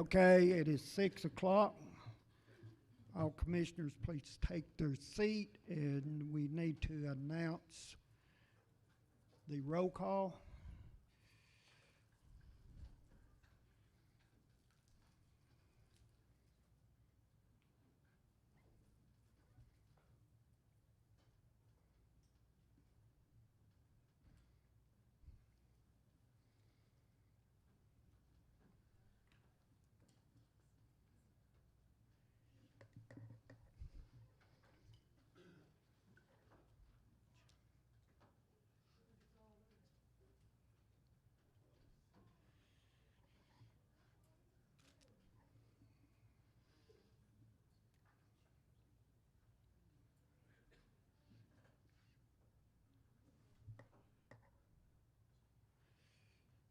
Okay, it is 6 o'clock. All commissioners, please take their seat, and we need to announce the roll call.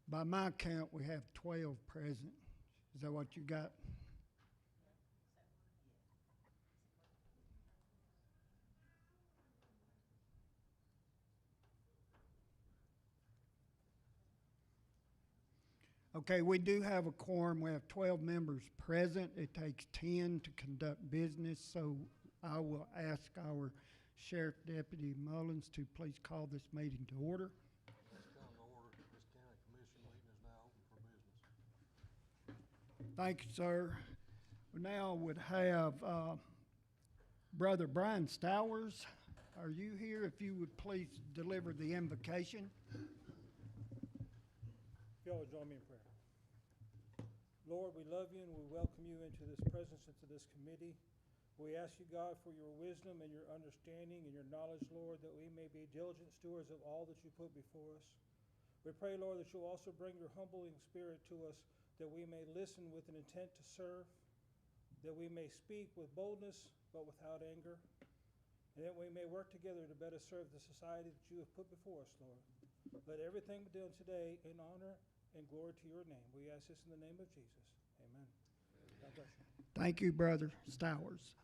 By my count, we have 12 present. Is that what you got? Okay, we do have a quorum. We have 12 members present. It takes 10 to conduct business, so I will ask our Sheriff Deputy Mullins to please call this meeting to order. Let's come to order. This county commission meeting is now open for business. Thank you, sir. We now would have Brother Brian Stowers. Are you here? If you would please deliver the invocation. If y'all would join me in prayer. Lord, we love you and we welcome you into this presence, into this committee. We ask you, God, for your wisdom and your understanding and your knowledge, Lord, that we may be diligent stewards of all that you put before us. We pray, Lord, that you'll also bring your humbling spirit to us, that we may listen with an intent to serve, that we may speak with boldness but without anger, and that we may work together to better serve the society that you have put before us, Lord. Let everything be done today in honor and glory to your name. We ask this in the name of Jesus. Amen. God bless you. Thank you, Brother Stowers.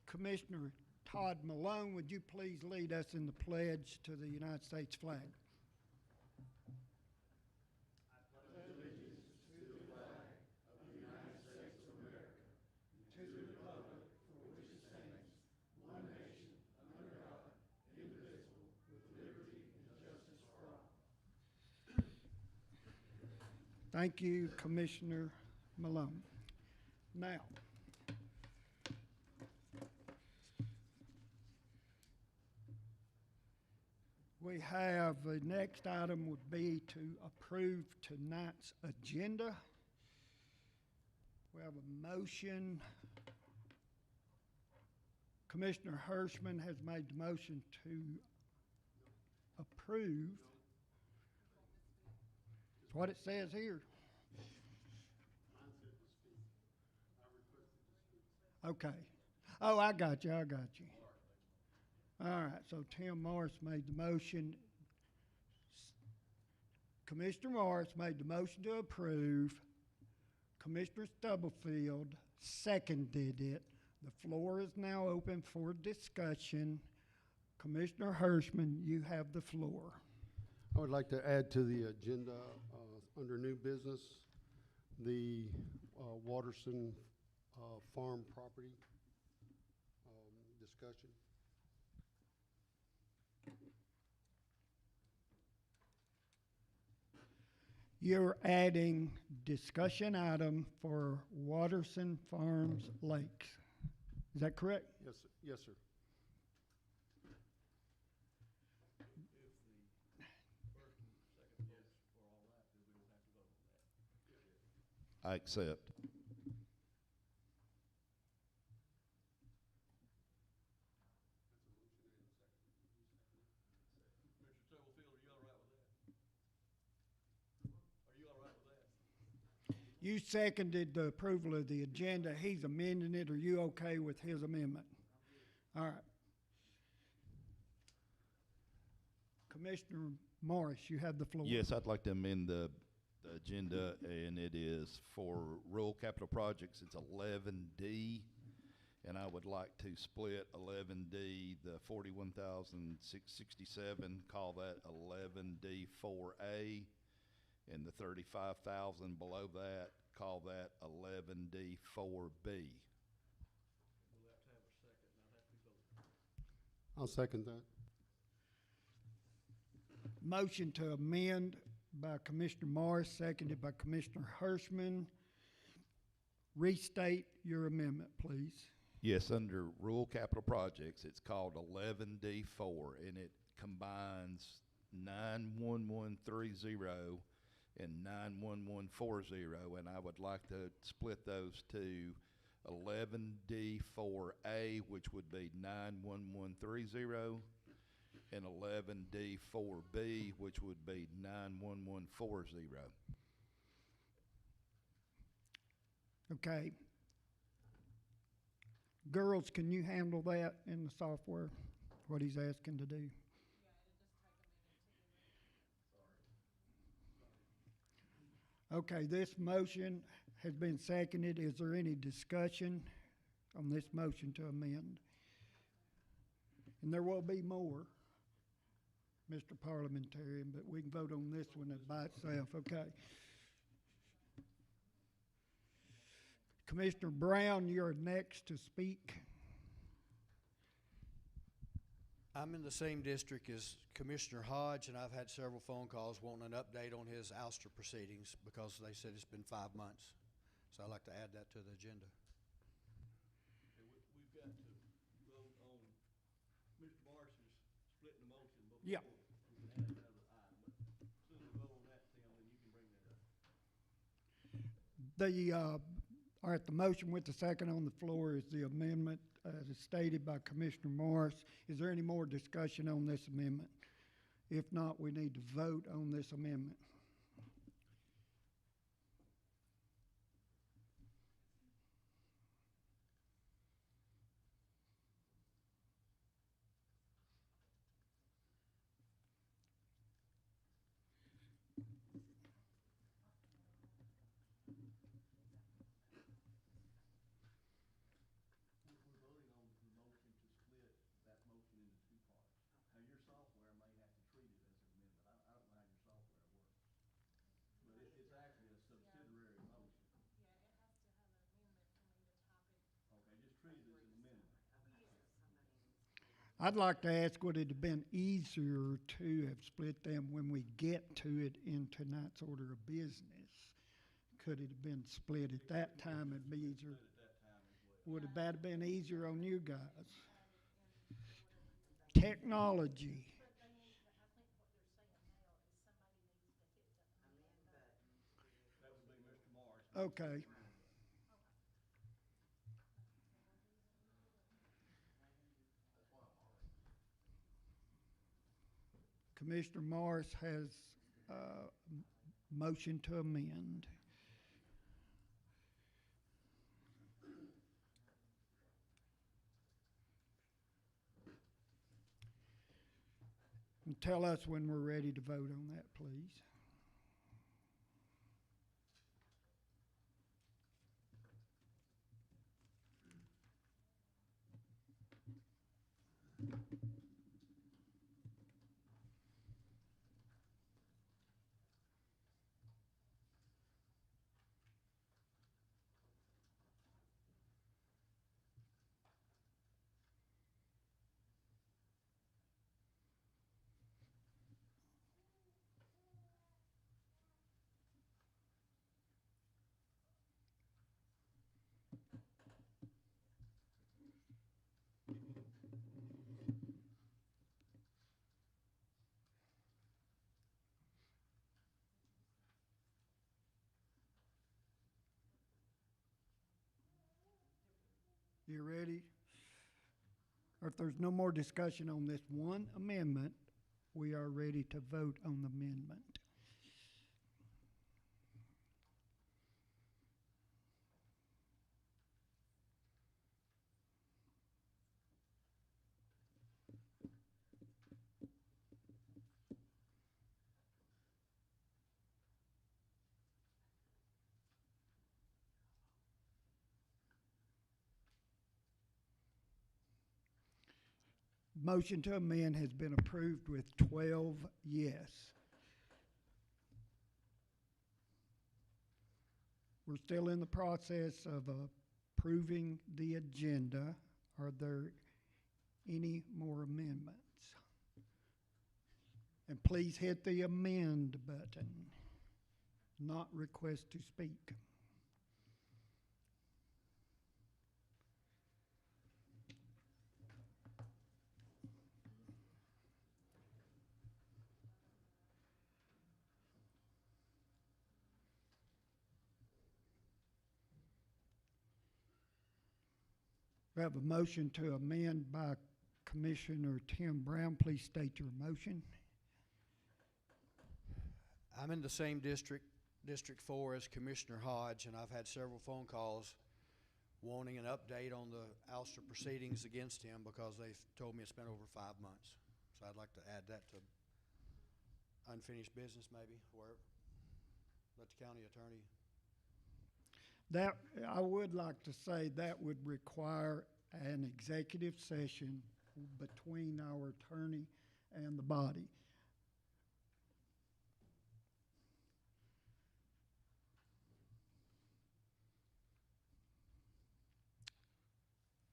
Commissioner Todd Malone, would you please lead us in the pledge to the United States flag? Thank you, Commissioner Malone. Now, we have the next item would be to approve tonight's agenda. We have a motion. Commissioner Hirschman has made the motion to approve. That's what it says here. Okay. Oh, I got you. All right, so Tim Morris made the motion. Commissioner Morris made the motion to approve. Commissioner Stubblefield seconded it. The floor is now open for discussion. Commissioner Hirschman, you have the floor. I would like to add to the agenda, under new business, the Waterson farm property discussion. You're adding discussion item for Waterson Farms Lakes. Is that correct? Yes, sir. Yes, sir. I accept. Mr. Stubblefield, are you all right with that? Are you all right with that? You seconded the approval of the agenda. He's amending it. Are you okay with his amendment? All right. Commissioner Morris, you have the floor. Yes, I'd like to amend the agenda, and it is for rural capital projects. It's 11D, and I would like to split 11D, the 41,667, call that 11D 4A, and the 35,000 below that, call that 11D4B. We'll have to have a second, now that we vote. I'll second that. Motion to amend by Commissioner Morris, seconded by Commissioner Hirschman. Restate your amendment, please. Yes, under rural capital projects, it's called 11D4, and it combines 91130 and 91140, and I would like to split those to 11D4A, which would be 91130, and 11D4B, which would be 91140. Okay. Girls, can you handle that in the software, what he's asking to do? Okay, this motion has been seconded. Is there any discussion on this motion to amend? And there will be more, Mr. Parliamentarian, but we can vote on this one by itself, okay? Commissioner Brown, you're next to speak. I'm in the same district as Commissioner Hodge, and I've had several phone calls wanting an update on his ouster proceedings because they said it's been 5 months. So I'd like to add that to the agenda. Okay, we've got to vote on, Mr. Morris is splitting the motion, but Yeah. we can add another item, but as soon as we vote on that, Tim, then you can bring that up. All right, the motion with the second on the floor is the amendment as stated by Commissioner Morris. Is there any more discussion on this amendment? If not, we need to vote on this amendment. We're voting on the motion to split that motion into two parts. Now, your software may have to treat it as an amendment. I don't know how your software works. But it's actually a subsidiary motion. Okay, just treat it as an amendment. I'd like to ask, would it have been easier to have split them when we get to it in tonight's order of business? Could it have been split at that time? It'd be easier. Would have that been easier on you guys? Technology. That would be Mr. Morris. Okay. Commissioner Morris has motion to amend. And tell us when we're ready to vote on that, please. You ready? Or if there's no more discussion on this one amendment, we are ready to vote on the amendment. Motion to amend has been approved with 12 yes. We're still in the process of approving the agenda. Are there any more amendments? And please hit the amend button, not request to speak. We have a motion to amend by Commissioner Tim Brown. Please state your motion. I'm in the same district, District 4, as Commissioner Hodge, and I've had several phone calls wanting an update on the ouster proceedings against him because they've told me it's been over 5 months. So I'd like to add that to unfinished business maybe, or let the county attorney. That, I would like to say that would require an executive session between our attorney and the body.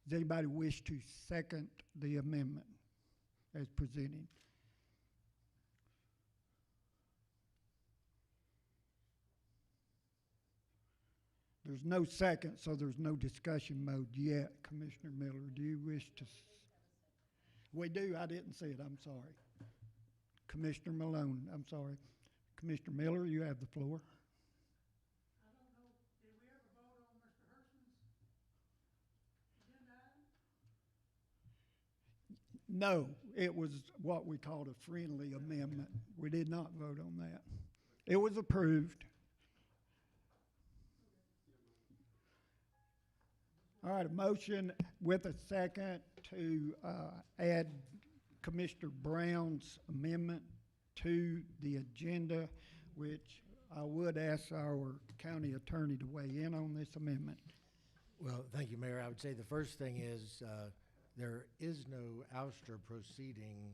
Does anybody wish to second the amendment as presented? There's no second, so there's no discussion mode yet. Commissioner Miller, do you wish to? We do, I didn't see it, I'm sorry. Commissioner Malone, I'm sorry. Commissioner Miller, you have the floor. I don't know, did we ever vote on Mr. Hertzman's agenda item? No, it was what we called a friendly amendment. We did not vote on that. It was approved. All right, a motion with a second to add Commissioner Brown's amendment to the agenda, which I would ask our county attorney to weigh in on this amendment. Well, thank you, Mayor. I would say the first thing is there is no ouster proceeding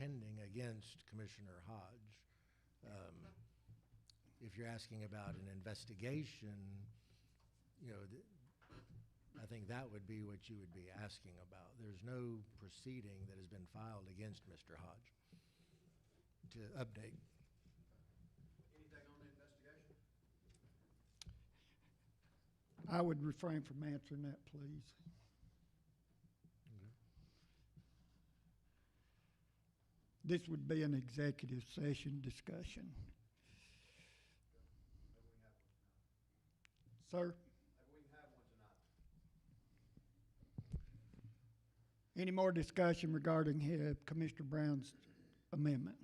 pending against Commissioner Hodge. If you're asking about an investigation, you know, I think that would be what you would be asking about. There's no proceeding that has been filed against Mr. Hodge. To update. Anything on the investigation? I would refrain from answering that, please. This would be an executive session discussion. Sir? Any more discussion regarding Commissioner Brown's amendment?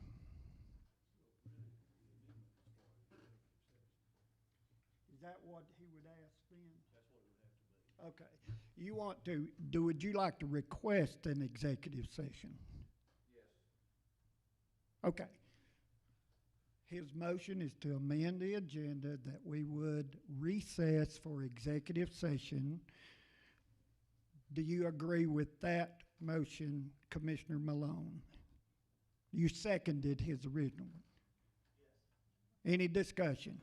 Is that what he would ask then? That's what it would have to be. Okay. You want to, would you like to request an executive session? Yes. Okay. His motion is to amend the agenda that we would recess for executive session. Do you agree with that motion, Commissioner Malone? You seconded his original one. Yes. Any discussion?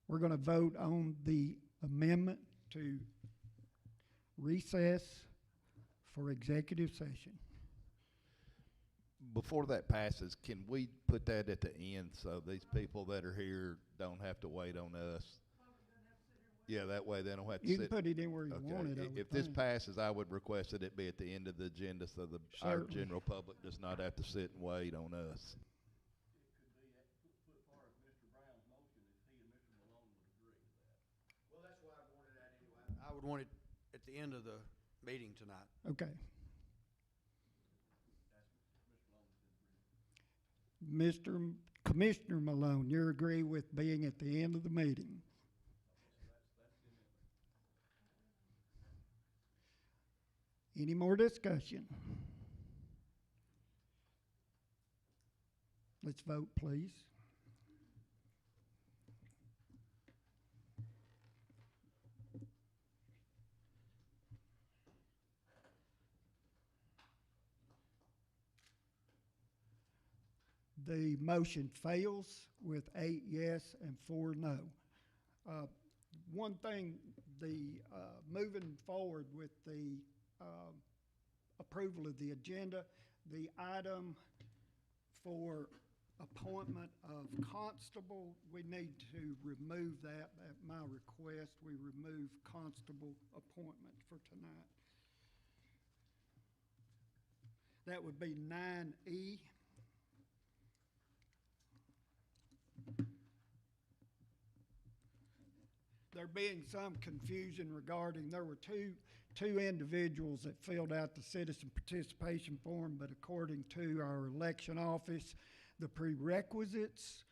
We're going to vote on the amendment to recess for executive session. Before that passes, can we put that at the end so these people that are here don't have to wait on us? Yeah, that way they don't have to You sit. can put it in where you want it. I would If this think. passes, I would request that it be at the end of the agenda so our Certainly. general public does not have to sit and wait on us. It could be put part of Mr. Brown's motion if he and Mr. Malone would agree to that. Well, that's why I wanted that anyway. I would want it at the end of the meeting tonight. Okay. That's Mr. Malone said agree. Commissioner Malone, you agree with being at the end of the meeting? Any more discussion? Let's vote, please. the motion fails with 8 yes and 4 no. One thing, moving forward with the approval of the agenda, the item for appointment of constable, we need to remove that. At my request, we remove constable appointment for tonight. That would be 9E. There being some confusion regarding, there were two individuals that filled out the citizen participation form, but according to our election office, the prerequisites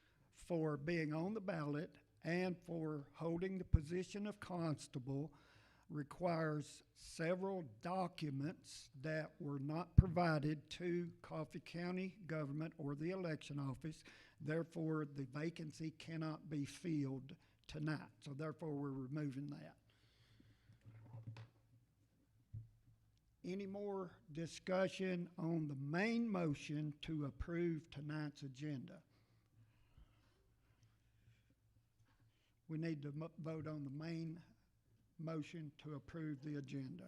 for being on the ballot and for holding the position of constable requires several documents that were not provided to Coffee County government or the election office. Therefore, the vacancy cannot be filled tonight. So therefore, we're removing that. Any more discussion on the main motion to approve tonight's agenda? We need to vote on the main motion to approve the agenda.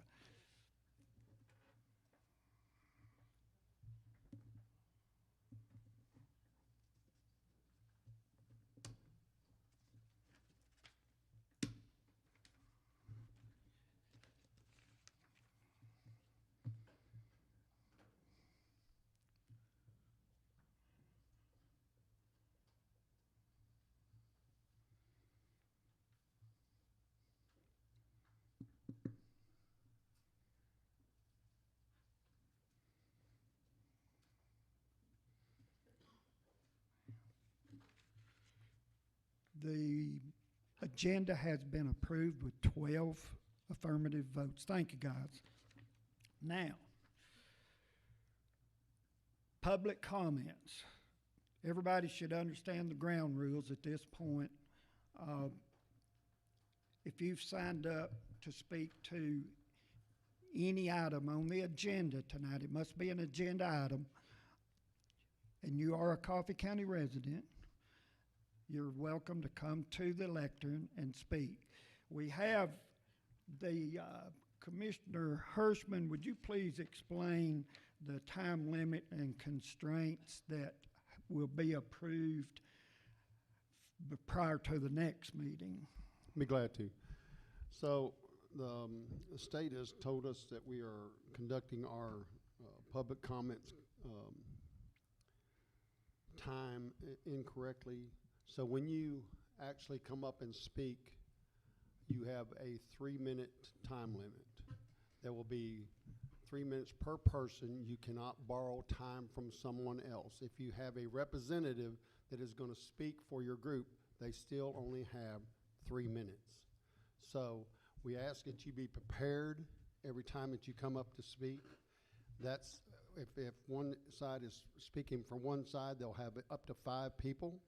The agenda has been approved with 12 affirmative votes. Thank you, guys. Now, public comments. Everybody should understand the ground rules at this point. If you've signed up to speak to any item on the agenda tonight, it must be an agenda item, and you are a Coffee County resident, you're welcome to come to the lectern and speak. We have the Commissioner Hirschman, would you please explain the time limit and constraints that will be approved prior to the next meeting? Be glad to. So the state has told us that we are conducting our public comments time incorrectly. So when you actually come up and speak, you have a 3-minute time limit. There will be 3 minutes per person. You cannot borrow time from someone else. If you have a representative that is going to speak for your group, they still only have 3 minutes. So we ask that you be prepared every time that you come up to speak. That's, if one side is speaking for one side, they'll have up to 5 people.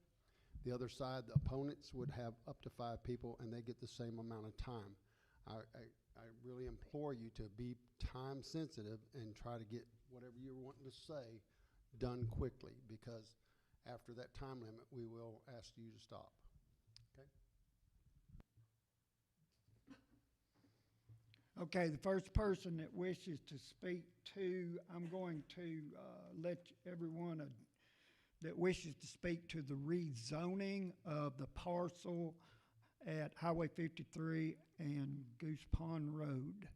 The other side, the opponents, would have up to 5 people, and they get the same amount of time. I really implore you to be time sensitive and try to get whatever you're wanting to say done quickly, because after that time limit, we will ask you to stop. Okay, the first person that wishes to speak to, I'm going to let everyone that wishes to speak to the rezoning of the parcel at Highway 53 and Goose Pond Road.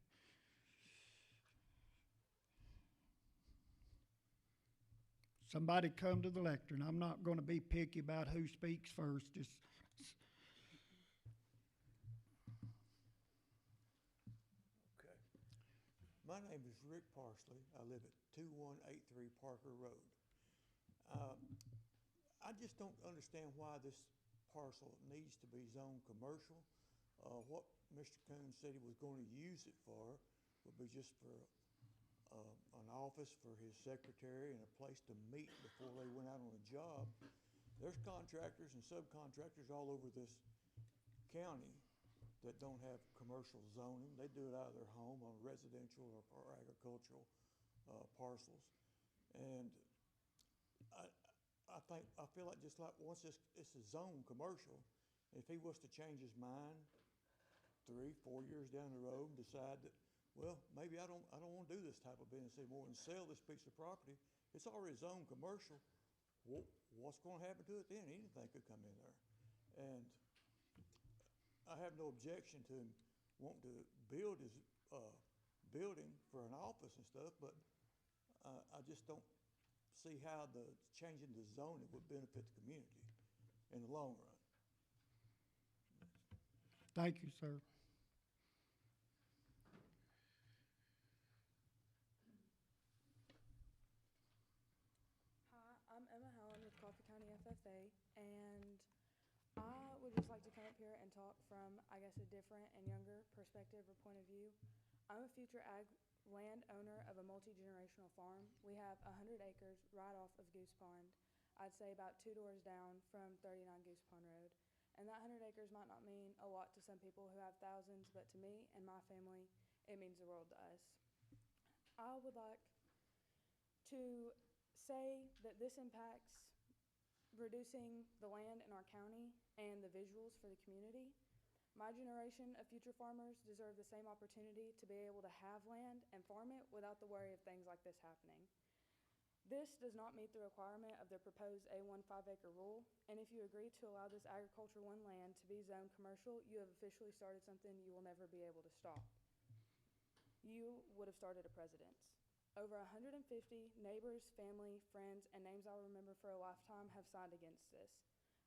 Somebody come to the lectern. I'm not going to be picky about who speaks first. Just Okay. My name is Rick Parsley. I live at 2183 Parker Road. I just don't understand why this parcel needs to be zoned commercial. What Mr. Coon said he was going to use it for would be just for an office for his secretary and a place to meet before they went out on a job. There's contractors and subcontractors all over this county that don't have commercial zoning. They do it out of their home on residential or agricultural parcels. And I I feel like just like once it's a zone commercial, if he was to change his mind 3, 4 years down the road and decide that, well, maybe I don't wanna do this type of business anymore and sell this piece of property, it's already zone commercial, what's gonna happen to it then? Anything could come in there. And I have no objection to him wanting to build his, building for an office and stuff, but, I just don't see how the changing the zoning would benefit the community in the long run. Thank you, sir. Hi, I'm Emma Helen with Coffee County FFA, and I would just like to come up here and talk from, I guess, a different and younger perspective or point of view. I'm a future ag land owner of a multi-generational farm. We have 100 acres right off of Goose Pond. I'd say about 2 doors down from 39 Goose Pond Road. And that 100 acres might not mean a lot to some people who have thousands, but to me and my family, it means the world to us. I would like to say that this impacts reducing the land in our county and the visuals for the community. My generation of future farmers deserve the same opportunity to be able to have land and farm it without the worry of things like this happening. This does not meet the requirement of the proposed A1 5-acre rule, and if you agree to allow this Agriculture 1 land to be zoned commercial, you have officially started something you will never be able to stop. You would have started a precedence. Over 150 neighbors, family, friends, and names I'll remember for a lifetime have signed against this.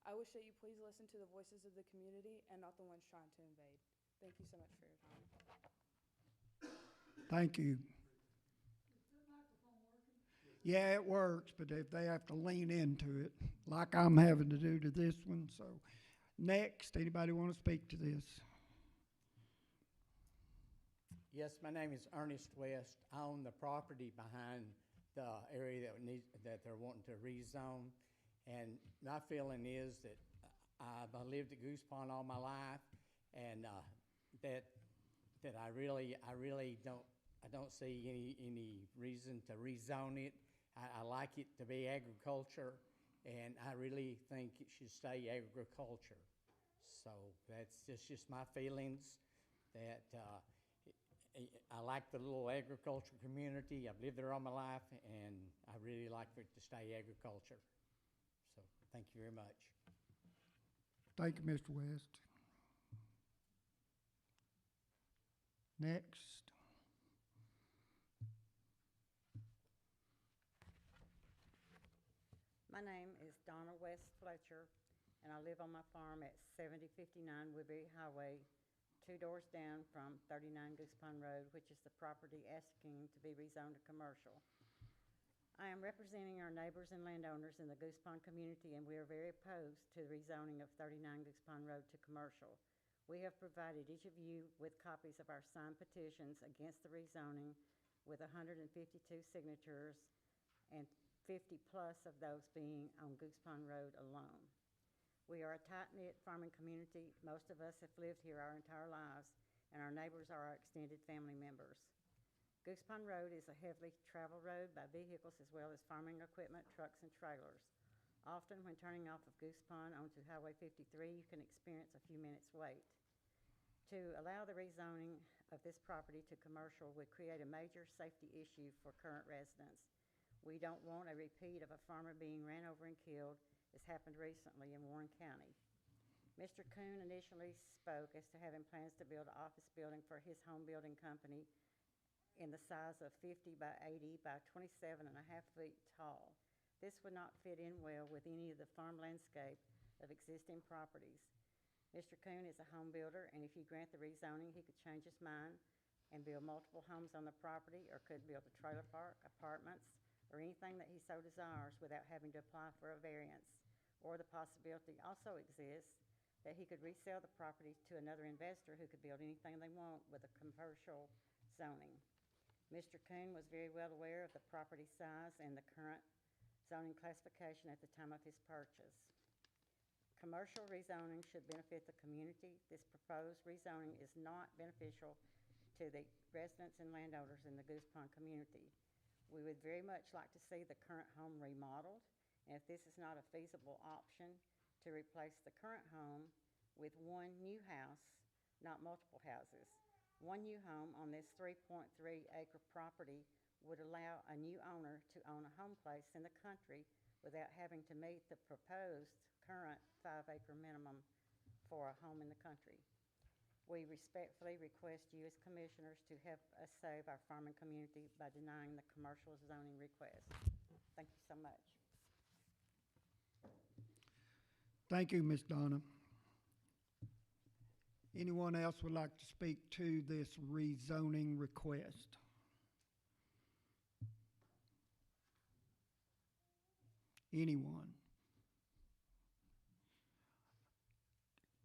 I wish that you please listen to the voices of the community and not the ones trying to invade. Thank you so much for your time. Thank you. Is that microphone working? Yeah, it works, but if they have to lean into it, like I'm having to do to this one, so. Next, anybody want to speak to this? Yes, my name is Ernest West. I own the property behind the area that they're wanting to rezone. And my feeling is that I've lived at Goose Pond all my life, and that I really don't see any reason to rezone it. I like it to be agriculture, and I really think it should stay agriculture. So that's just my feelings. That I like the little agriculture community. I've lived there all my life, and I really like for it to stay agriculture. So thank you very much. Thank you, Mr. West. Next. My name is Donna West Fletcher, and I live on my farm at 7059 Woodbury Highway, 2 doors down from 39 Goose Pond Road, which is the property asking to be rezoned to commercial. I am representing our neighbors and landowners in the Goose Pond community, and we are very opposed to the rezoning of 39 Goose Pond Road to commercial. We have provided each of you with copies of our signed petitions against the rezoning with 152 signatures, and 50 plus of those being on Goose Pond Road alone. We are a tight-knit farming community. Most of us have lived here our entire lives, and our neighbors are our extended family members. Goose Pond Road is a heavily traveled road by vehicles as well as farming equipment, trucks, and trailers. Often when turning off of Goose Pond onto Highway 53, you can experience a few minutes wait. To allow the rezoning of this property to commercial would create a major safety issue for current residents. We don't want a repeat of a farmer being ran over and killed, as happened recently in Warren County. Mr. Kuhn initially spoke as to having plans to build an office building for his home building company in the size of 50 by 80 by 27.5 feet tall. This would not fit in well with any of the farm landscape of existing properties. Mr. Kuhn is a home builder, and if you grant the rezoning, he could change his mind and build multiple homes on the property, or could build a trailer park, apartments, or anything that he so desires without having to apply for a variance. Or the possibility also exists that he could resell the property to another investor who could build anything they want with a commercial zoning. Mr. Kuhn was very well aware of the property size and the current zoning classification at the time of his purchase. Commercial rezoning should benefit the community. This proposed rezoning is not beneficial to the residents and landowners in the Goose Pond community. We would very much like to see the current home remodeled and if this is not a feasible option, to replace the current home with one new house, not multiple houses. One new home on this 3.3-acre property would allow a new owner to own a home place in the country without having to meet the proposed current 5-acre minimum for a home in the country. We respectfully request you as commissioners to help us save our farming community by denying the commercial zoning request. Thank you so much. Thank you, Ms. Donna. Anyone else would like to speak to this rezoning request? Anyone?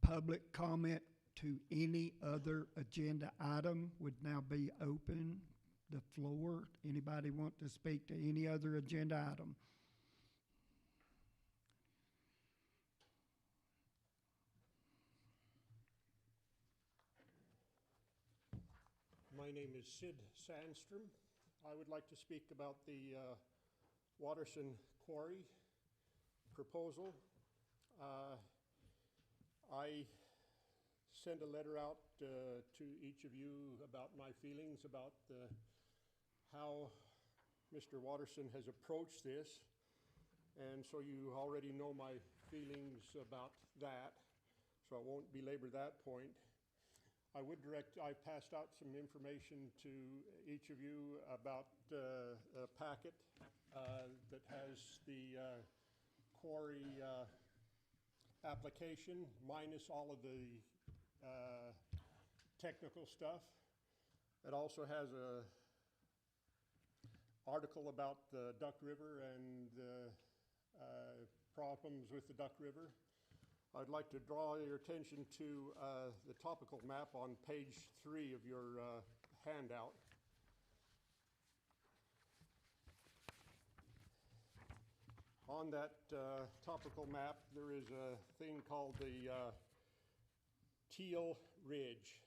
Public comment to any other agenda item would now be open. The floor. Anybody want to speak to any other agenda item? My name is Sid Sandstrom. I would like to speak about the Waterson Quarry proposal. I sent a letter out to each of you about my feelings about how Mr. Waterson has approached this, and so you already know my feelings about that, so I won't belabor that point. I passed out some information to each of you about a packet that has the quarry application minus all of the technical stuff. It also has a article about the Duck River and problems with the Duck River. I'd like to draw your attention to the topical map on page 3 of your handout. On that topical map, there is a thing called the Teal Ridge.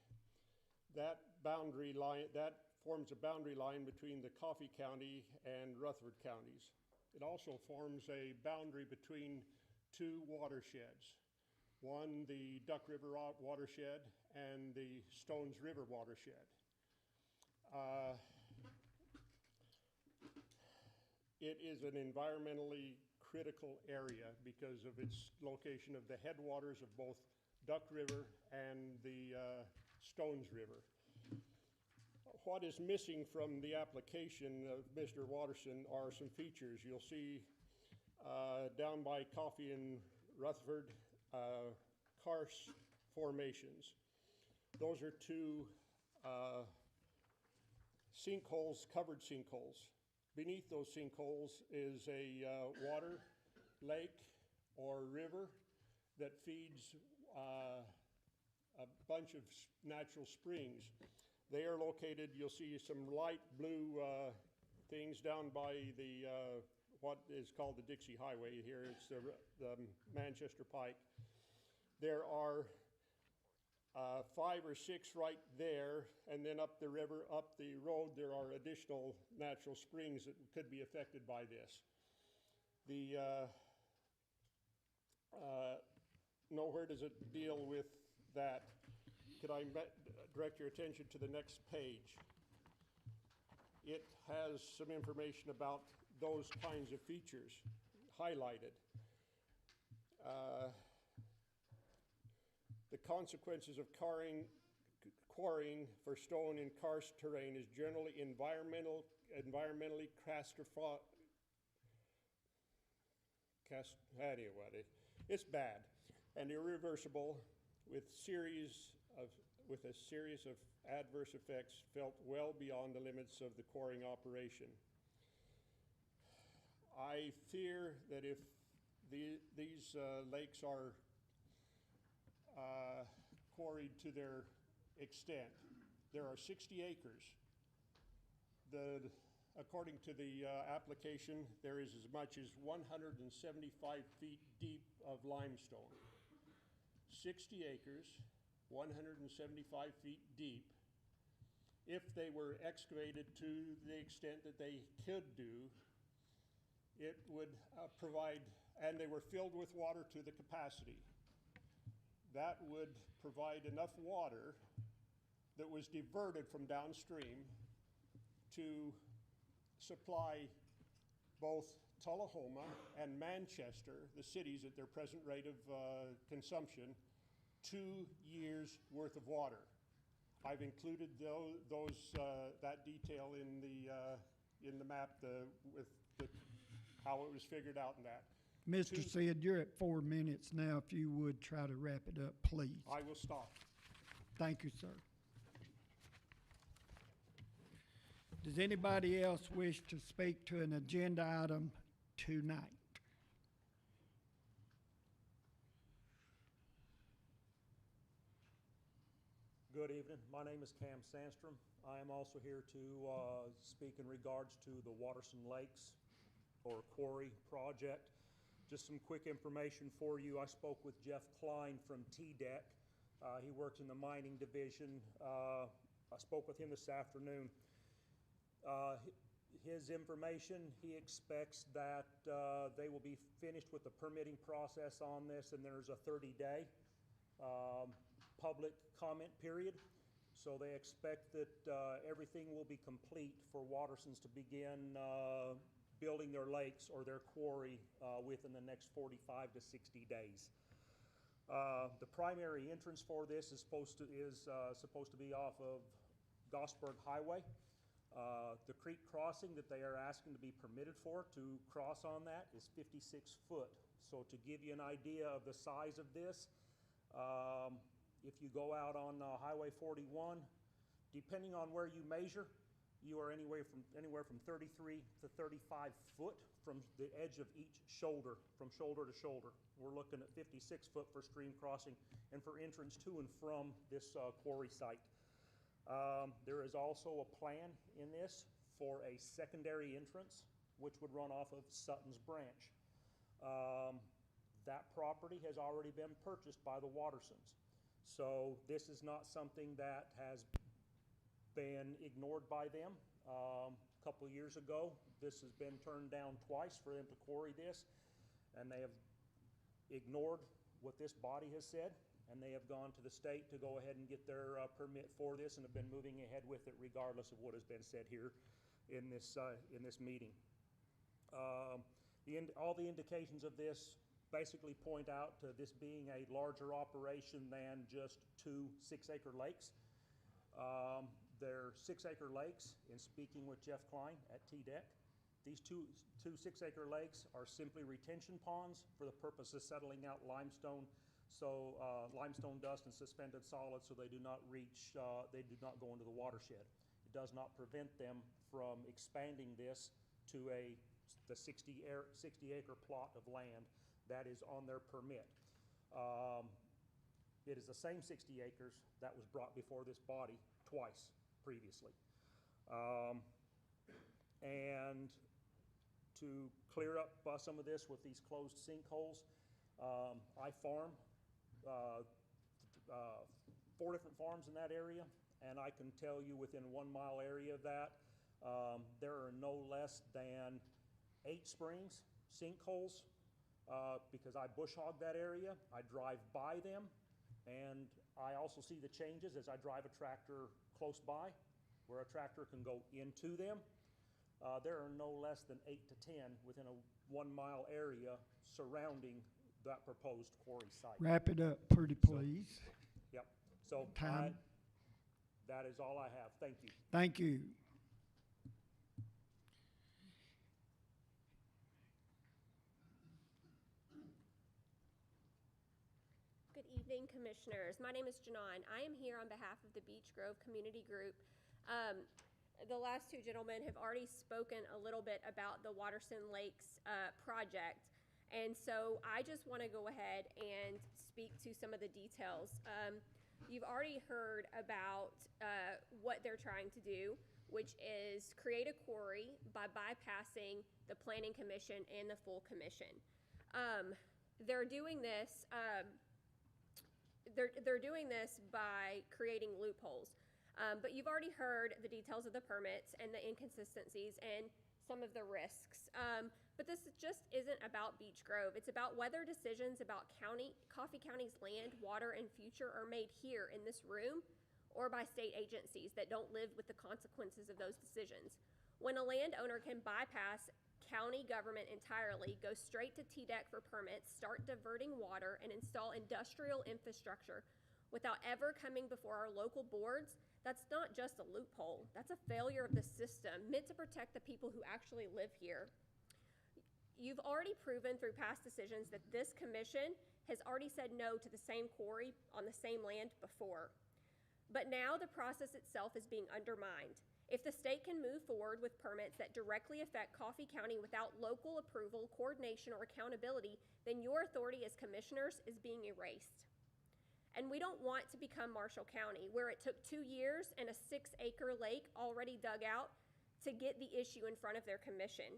That boundary line, that forms a boundary line between the Coffee County and Rutherford counties. It also forms a boundary between two watersheds. One, the Duck River watershed, and the Stones River watershed. It is an environmentally critical area because of its location of the headwaters of both Duck River and the Stones River. What is missing from the application of Mr. Waterson are some features. You'll see down by Coffee and Rutherford, karst formations. Those are two sinkholes, covered sinkholes. Beneath those sinkholes is a water lake or river that feeds a bunch of natural springs. They are located, you'll see some light blue things down by the what is called the Dixie Highway here. It's the Manchester Pike. There are 5 or 6 right there, and then up the river, up the road, there are additional natural springs that could be affected by this. The nowhere does it deal with that. Could I direct your attention to the next page? It has some information about those kinds of features highlighted. The consequences of quarrying for stone in karst terrain is generally environmentally it's bad and irreversible with a series of adverse effects felt well beyond the limits of the quarrying operation. I fear that if these lakes are quarried to their extent, there are 60 acres. According to the application, there is as much as 175 feet deep of limestone. 60 acres, 175 feet deep. If they were excavated to the extent that they could do, it would provide, and they were filled with water to the capacity. That would provide enough water that was diverted from downstream to supply both Tullahoma and Manchester, the cities at their present rate of consumption, 2 years' worth of water. I've included that detail in the map with how it was figured out in that. Mr. Sid, you're at 4 minutes now. If you would try to wrap it up, please. I will stop. Thank you, sir. Does anybody else wish to speak to an agenda item tonight? Good evening. My name is Cam Sandstrom. I am also here to speak in regards to the Waterson Lakes or Quarry project. Just some quick information for you. I spoke with Jeff Klein from TDEC. He works in the mining division. I spoke with him this afternoon. His information, he expects that they will be finished with the permitting process on this, and there's a 30-day public comment period. So they expect that everything will be complete for Watersons to begin building their lakes or their quarry within the next 45 to 60 days. The primary entrance for this is supposed to be off of Gosberg Highway. The creek crossing that they are asking to be permitted for to cross on that is 56 foot. So to give you an idea of the size of this, if you go out on Highway 41, depending on where you measure, you are anywhere from 33 to 35 foot from the edge of each shoulder, from shoulder to shoulder. We're looking at 56 foot for stream crossing and for entrance to and from this quarry site. There is also a plan in this for a secondary entrance, which would run off of Sutton's Branch. That property has already been purchased by the Watersons. So this is not something that has been ignored by them. A couple of years ago, this has been turned down twice for them to quarry this, and they have ignored what this body has said, and they have gone to the state to go ahead and get their permit for this, and have been moving ahead with it regardless of what has been said here in this meeting. All the indications of this basically point out to this being a larger operation than just 2 6-acre lakes. They're 6-acre lakes. In speaking with Jeff Klein at TDEC, these two 6-acre lakes are simply retention ponds for the purpose of settling out limestone, so limestone dust and suspended solids, so they do not go into the watershed. It does not prevent them from expanding this to the 60-acre plot of land that is on their permit. It is the same 60 acres that was brought before this body twice previously. And to clear up some of this with these closed sinkholes, I farm 4 different farms in that area, and I can tell you within 1 mile area of that, there are no less than 8 springs, sinkholes, because I bush hog that area. I drive by them, and I also see the changes as I drive a tractor close by, where a tractor can go into them. There are no less than 8 to 10 within a 1 mile area surrounding that proposed quarry site. Wrap it up pretty please. Yep. So Time. that is all I have. Thank you. Thank you. Good evening, Commissioners. My name is Janon. I am here on behalf of the Beech Grove Community Group. The last 2 gentlemen have already spoken a little bit about the Waterson Lakes project, and so I just want to go ahead and speak to some of the details. You've already heard about what they're trying to do, which is create a quarry by bypassing the Planning Commission and the full commission. They're doing this. They're doing this by creating loopholes. But you've already heard the details of the permits and the inconsistencies and some of the risks. But this just isn't about Beech Grove. It's about whether decisions about Coffee County's land, water, and future are made here in this room or by state agencies that don't live with the consequences of those decisions. When a landowner can bypass county government entirely, go straight to TDEC for permits, start diverting water, and install industrial infrastructure without ever coming before our local boards, that's not just a loophole. That's a failure of the system meant to protect the people who actually live here. You've already proven through past decisions that this commission has already said no to the same quarry on the same land before. But now the process itself is being undermined. If the state can move forward with permits that directly affect Coffee County without local approval, coordination, or accountability, then your authority as commissioners is being erased. And we don't want to become Marshall County, where it took 2 years and a 6-acre lake already dug out to get the issue in front of their commission.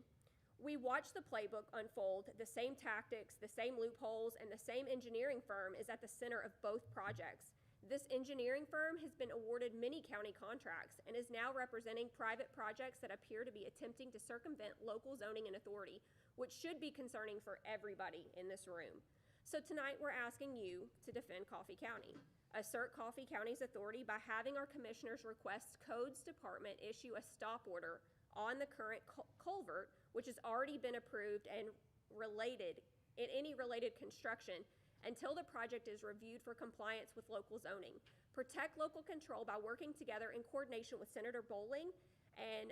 We watched the playbook unfold. The same tactics, the same loopholes, and the same engineering firm is at the center of both projects. This engineering firm has been awarded many county contracts and is now representing private projects that appear to be attempting to circumvent local zoning and authority, which should be concerning for everybody in this room. So tonight we're asking you to defend Coffee County. Assert Coffee County's authority by having our commissioners request Codes Department issue a stop order on the current culvert, which has already been approved and any related construction until the project is reviewed for compliance with local zoning. Protect local control by working together in coordination with Senator Bowling and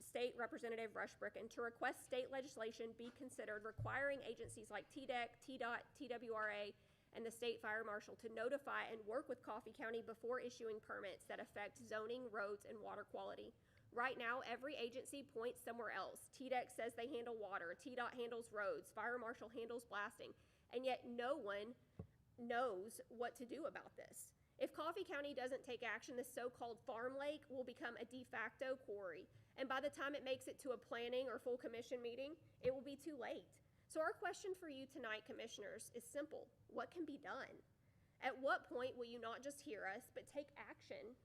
State Representative Rushbrook, and to request state legislation be considered requiring agencies like TDEC, TDOT, TWRA, and the State Fire Marshal to notify and work with Coffee County before issuing permits that affect zoning, roads, and water quality. Right now, every agency points somewhere else. TDEC says they handle water, TDOT handles roads, Fire Marshal handles blasting, and yet no one knows what to do about this. If Coffee County doesn't take action, this so-called farm lake will become a de facto quarry, and by the time it makes it to a planning or full commission meeting, it will be too late. So our question for you tonight, commissioners, is simple. What can be done? At what point will you not just hear us, but take action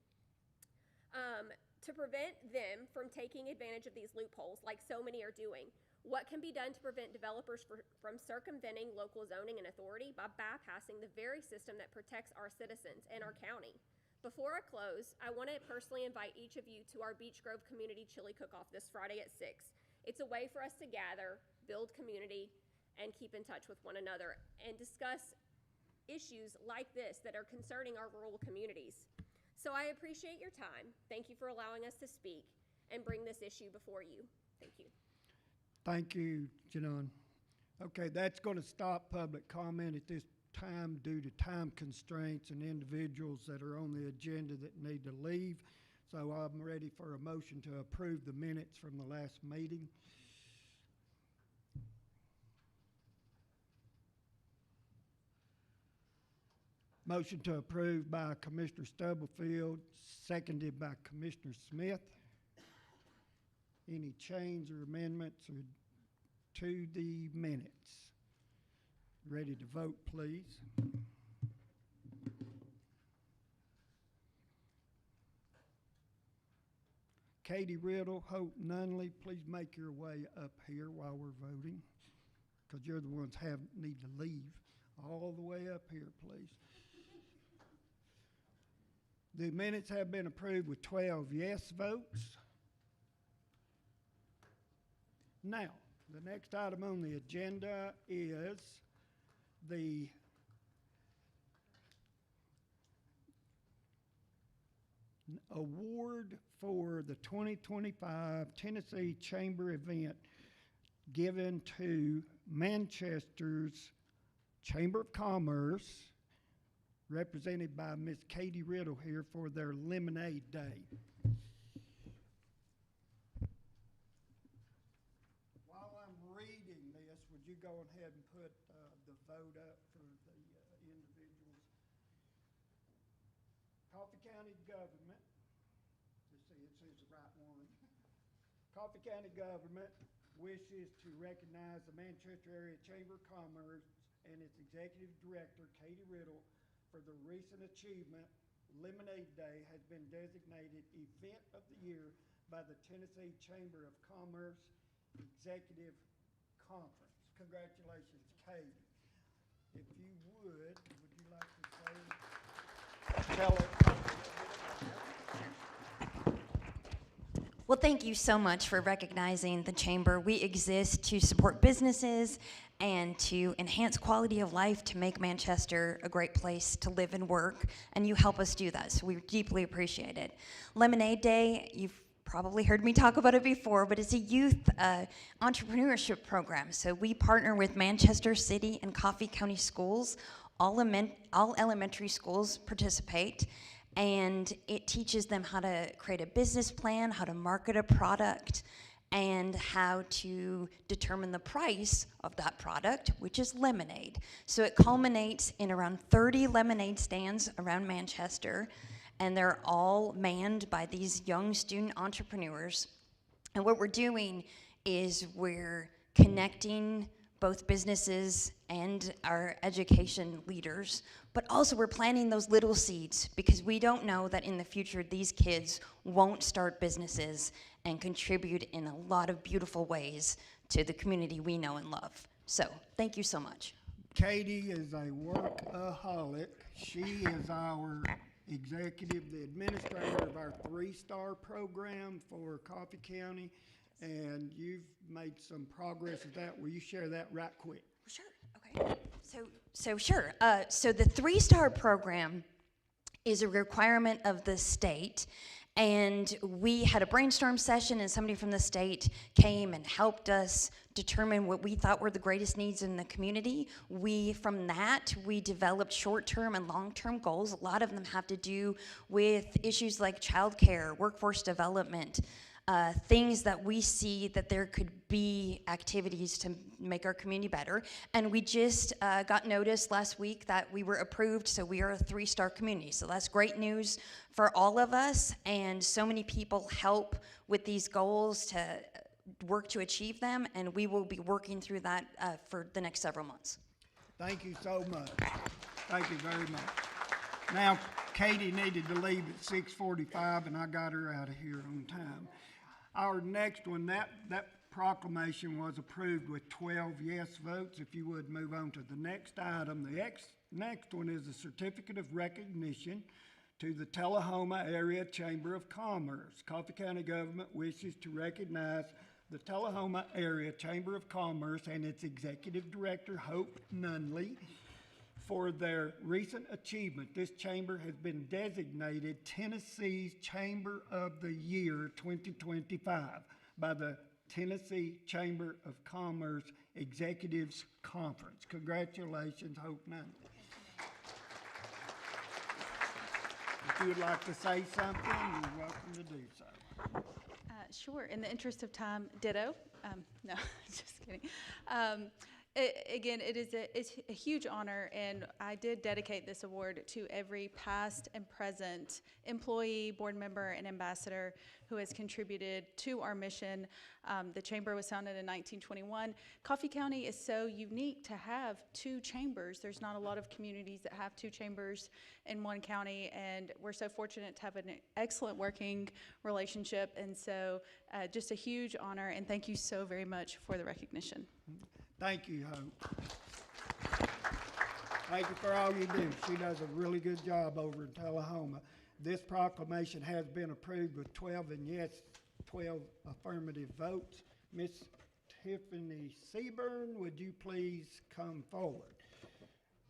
to prevent them from taking advantage of these loopholes like so many are doing? What can be done to prevent developers from circumventing local zoning and authority by bypassing the very system that protects our citizens and our county? Before I close, I want to personally invite each of you to our Beech Grove Community Chili Cook-Off this Friday at 6. It's a way for us to gather, build community, and keep in touch with one another and discuss issues like this that are concerning our rural communities. So I appreciate your time. Thank you for allowing us to speak and bring this issue before you. Thank you. Thank you, Janon. Okay, that's going to stop public comment at this time due to time constraints and individuals that are on the agenda that need to leave. So I'm ready for a motion to approve the minutes from the last meeting. Motion to approve by Commissioner Stubblefield, seconded by Commissioner Smith. Any change or amendments to the minutes? Ready to vote, please. Katie Riddle, Hope Nunley, please make your way up here while we're voting, because you're the ones need to leave. All the way up here, please. The minutes have been approved with 12 yes votes. Now, the next item on the agenda is the award for the 2025 Tennessee Chamber event given to Manchester's Chamber of Commerce, represented by Miss Katie Riddle here for their Lemonade Day. While I'm reading this, would you go ahead and put the vote up for the individuals? Coffee County government, let's see, it says the right one. Coffee County government wishes to recognize the Manchester Area Chamber of Commerce and its executive director, Katie Riddle, for the recent achievement. Lemonade Day has been designated Event of the Year by the Tennessee Chamber of Commerce Executive Conference. Congratulations, Katie. If you would you like to say, tell it? Well, thank you so much for recognizing the Chamber. We exist to support businesses and to enhance quality of life, to make Manchester a great place to live and work, and you help us do that, so we deeply appreciate it. Lemonade Day, you've probably heard me talk about it before, but it's a youth entrepreneurship program. So we partner with Manchester City and Coffee County Schools. All elementary schools participate, and it teaches them how to create a business plan, how to market a product, and how to determine the price of that product, which is lemonade. So it culminates in around 30 lemonade stands around Manchester, and they're all manned by these young student entrepreneurs. And what we're doing is we're connecting both businesses and our education leaders, but also we're planting those little seeds because we don't know that in the future these kids won't start businesses and contribute in a lot of beautiful ways to the community we know and love. So, thank you so much. Katie is a workaholic. She is our executive, the administrator of our 3-star program for Coffee County, and you've made some progress with that. Will you share that right quick? Sure, okay. Sure. So the 3-star program is a requirement of the state, and we had a brainstorm session, and somebody from the state came and helped us determine what we thought were the greatest needs in the community. From that, we developed short-term and long-term goals. A lot of them have to do with issues like childcare, workforce development, things that we see that there could be activities to make our community better. And we just got notice last week that we were approved, so we are a 3-star community. So that's great news for all of us, and so many people help with these goals to work to achieve them, and we will be working through that for the next several months. Thank you so much. Thank you very much. Now, Katie needed to leave at 6:45, and I got her out of here on time. Our next one, that proclamation was approved with 12 yes votes. If you would move on to the next item. The next one is a certificate of recognition to the Tullahoma Area Chamber of Commerce. Coffee County government wishes to recognize the Tullahoma Area Chamber of Commerce and its executive director, Hope Nunley, for their recent achievement. This chamber has been designated Tennessee's Chamber of the Year 2025 by the Tennessee Chamber of Commerce Executives Conference. Congratulations, Hope Nunley. If you would like to say something, you're welcome to do so. Sure. In the interest of time, ditto. No, just kidding. Again, it's a huge honor, and I did dedicate this award to every past and present employee, board member, and ambassador who has contributed to our mission. The chamber was founded in 1921. Coffee County is so unique to have 2 chambers. There's not a lot of communities that have 2 chambers in one county, and we're so fortunate to have an excellent working relationship, and so just a huge honor, and thank you so very much for the recognition. Thank you, Hope. Thank you for all you do. She does a really good job over in Tullahoma. This proclamation has been approved with 12 affirmative votes. Miss Tiffany Seaburn, would you please come forward?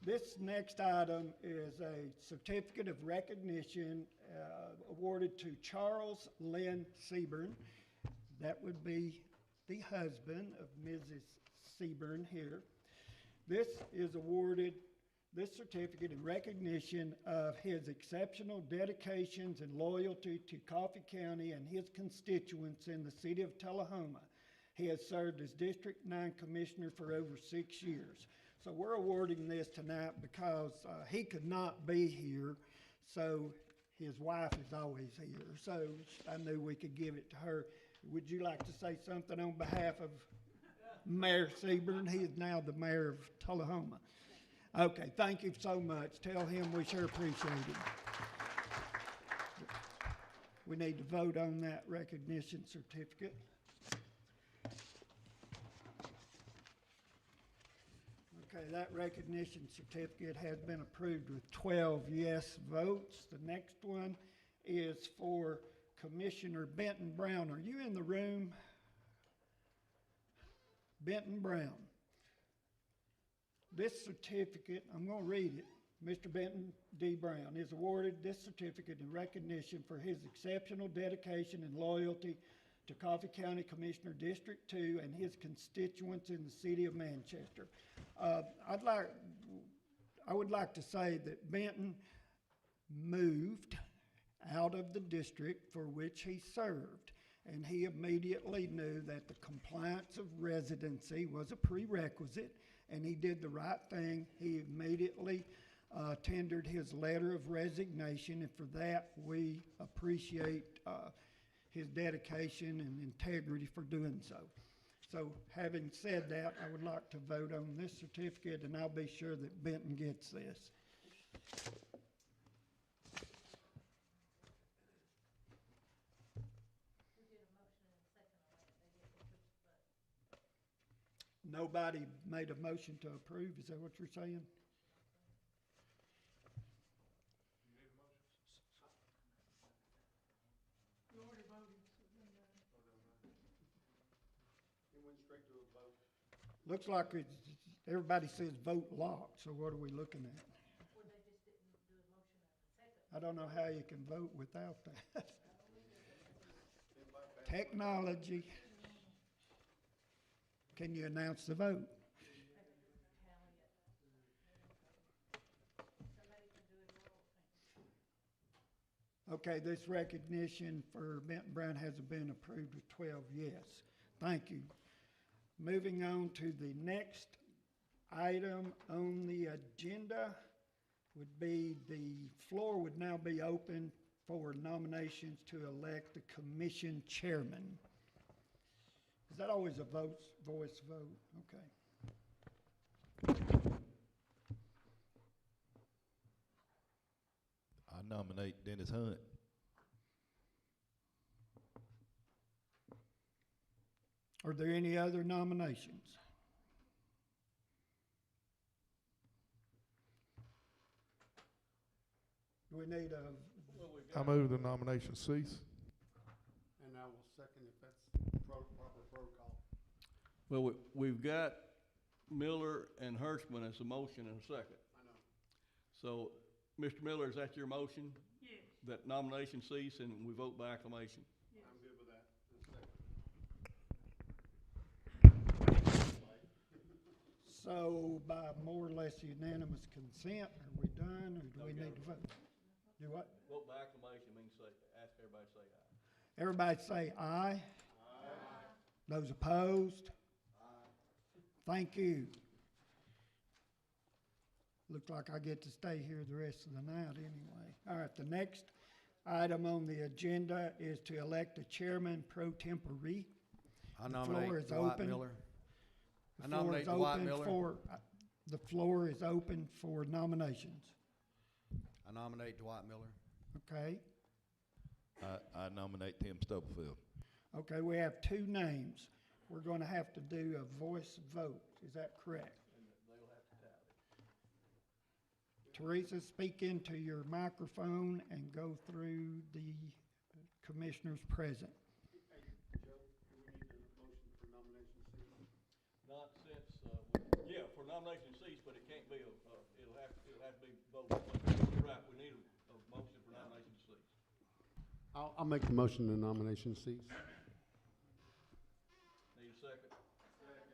This next item is a certificate of recognition awarded to Charles Lynn Seaburn. That would be the husband of Mrs. Seaburn here. This is awarded, this certificate in recognition of his exceptional dedications and loyalty to Coffee County and his constituents in the city of Tullahoma. He has served as District 9 Commissioner for over 6 years. So we're awarding this tonight because he could not be here, so his wife is always here. So I knew we could give it to her. Would you like to say something on behalf of Mayor Seaburn? He is now the mayor of Tullahoma. Okay, thank you so much. Tell him we sure appreciate it. We need to vote on that recognition certificate. Okay, that recognition certificate has been approved with 12 yes votes. The next one is for Commissioner Benton Brown. Are you in the room? Benton Brown. This certificate, I'm going to read it. Mr. Benton D. Brown is awarded this certificate in recognition for his exceptional dedication and loyalty to Coffee County Commissioner District 2 and his constituents in the city of Manchester. I would like to say that Benton moved out of the district for which he served, and he immediately knew that the compliance of residency was a prerequisite, and he did the right thing. He immediately tendered his letter of resignation, and for that we appreciate his dedication and integrity for doing so. So having said that, I would like to vote on this certificate, and I'll be sure that Benton gets this. Nobody made a motion to approve, is that what you're saying? You already voted, so it doesn't matter. It went straight to a vote. Looks like everybody says vote locked, so what are we looking at? Well, they just didn't do a motion at the second. I don't know how you can vote without that. Technology. Can you announce the vote? Okay, this recognition for Benton Brown has been approved with 12 yes. Thank you. Moving on to the next item on the agenda would be the floor would now be open for nominations to elect the commission chairman. Is that always a voice vote? Okay. I nominate Dennis Hunt. Are there any other nominations? Do we need a, I move the nomination cease. And I will second if that's proper protocol. Well, we've got Miller and Hirschman as a motion and a second. I know. So, Mr. Miller, is that your motion? Yes. That nomination cease and we vote by acclamation? Yes. I'm good with that. so by more or less unanimous consent, are we done or do we need to vote? Do what? Vote by acclamation means say, ask everybody to say aye. Everybody say aye. Aye. Those opposed? Aye. Thank you. Looks like I get to stay here the rest of the night anyway. All right, the next item on the agenda is to elect a chairman pro tempore. I The floor nominate is Dwight open. Miller. The I floor nominate is Dwight open Miller. for- The floor is open for nominations. I nominate Dwight Miller. Okay? I nominate Tim Stubblefield. Okay, we have two names. We're going to have to do a voice vote. Is that correct? Teresa, speak into your microphone and go through the commissioners present. Hey, Joe, do we need a motion for nomination cease? Not since, yeah, for nomination cease, but it can't be it'll have to be voted. You're right, we need a motion for nomination cease. I'll make the motion to nomination cease. Need a second? Second.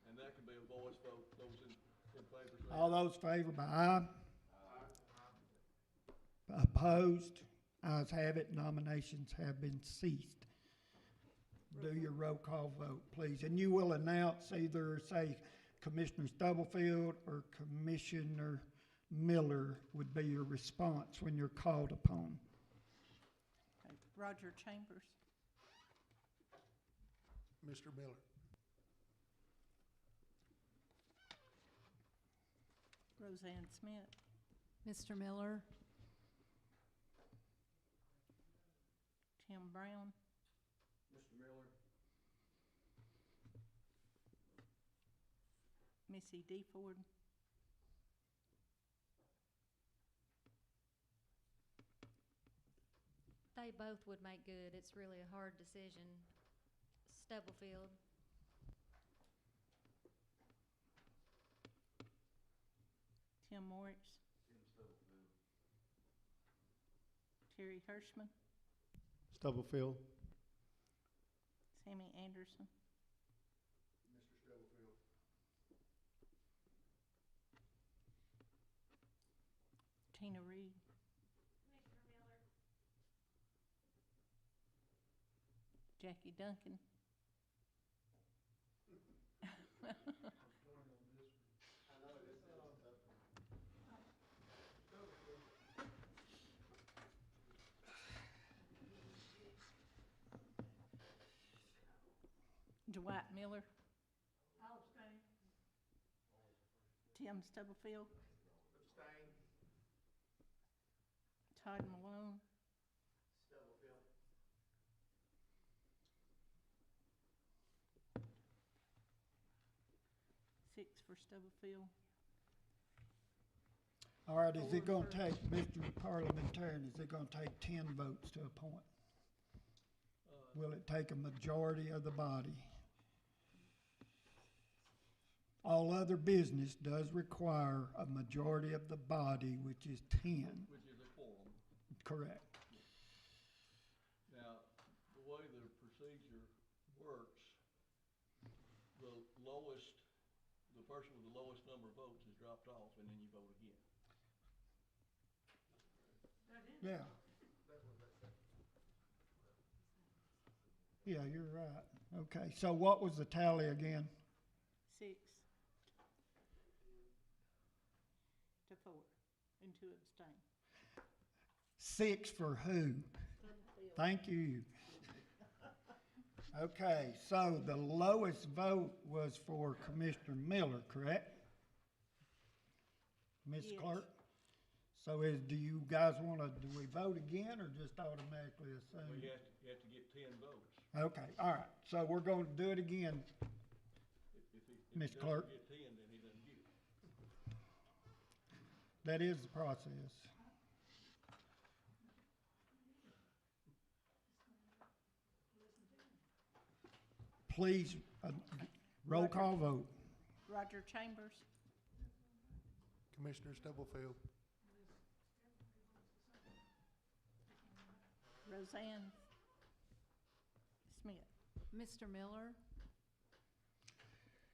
And that can be a voice vote, those in favor say aye. All those favored by aye? Opposed? Ayes have it. Nominations have been ceased. Do your roll call vote, please. And you will announce either say Commissioner Stubblefield or Commissioner Miller would be your response when you're called upon. Okay. Roger Chambers. Mr. Miller. Roseanne Smith. Mr. Miller. Tim Brown. Mr. Miller? Missy D. Ford. They both would make good. It's really a hard decision. Stubblefield. Tim Moritz. Terry Hirschman. Stubblefield. Sammy Anderson. Mr. Stubblefield. Tina Reed. Jackie Duncan. Dwight Miller. I'll abstain. Tim Stubblefield. Abstain. Todd Malone. Stubblefield. Six for Stubblefield. All right, is it gonna take, Mr. Parliamentarian, is it gonna take 10 votes to appoint? Will it take a majority of the body? All other business does require a majority of the body, which is 10. Which is a quorum. Correct. Now, the way the procedure works, the lowest, the person with the lowest number of votes is dropped off, and then you vote again. Yeah. Yeah, you're right. Okay, so what was the tally again? 6 to 4, and 2 abstain. 6 for who? Thank you. Okay, so the lowest vote was for Commissioner Miller, correct? Ms. Yes. Clerk? So do you guys wanna, do we vote again or just automatically assume? Well, you have to get 10 votes. Okay, all right, so we're gonna do it again, If he Ms. doesn't Clerk. get 10, then he doesn't get it. That is the process. Please, roll call vote. Roger Chambers. Commissioner Stubblefield. Roseanne Smith. Mr. Miller.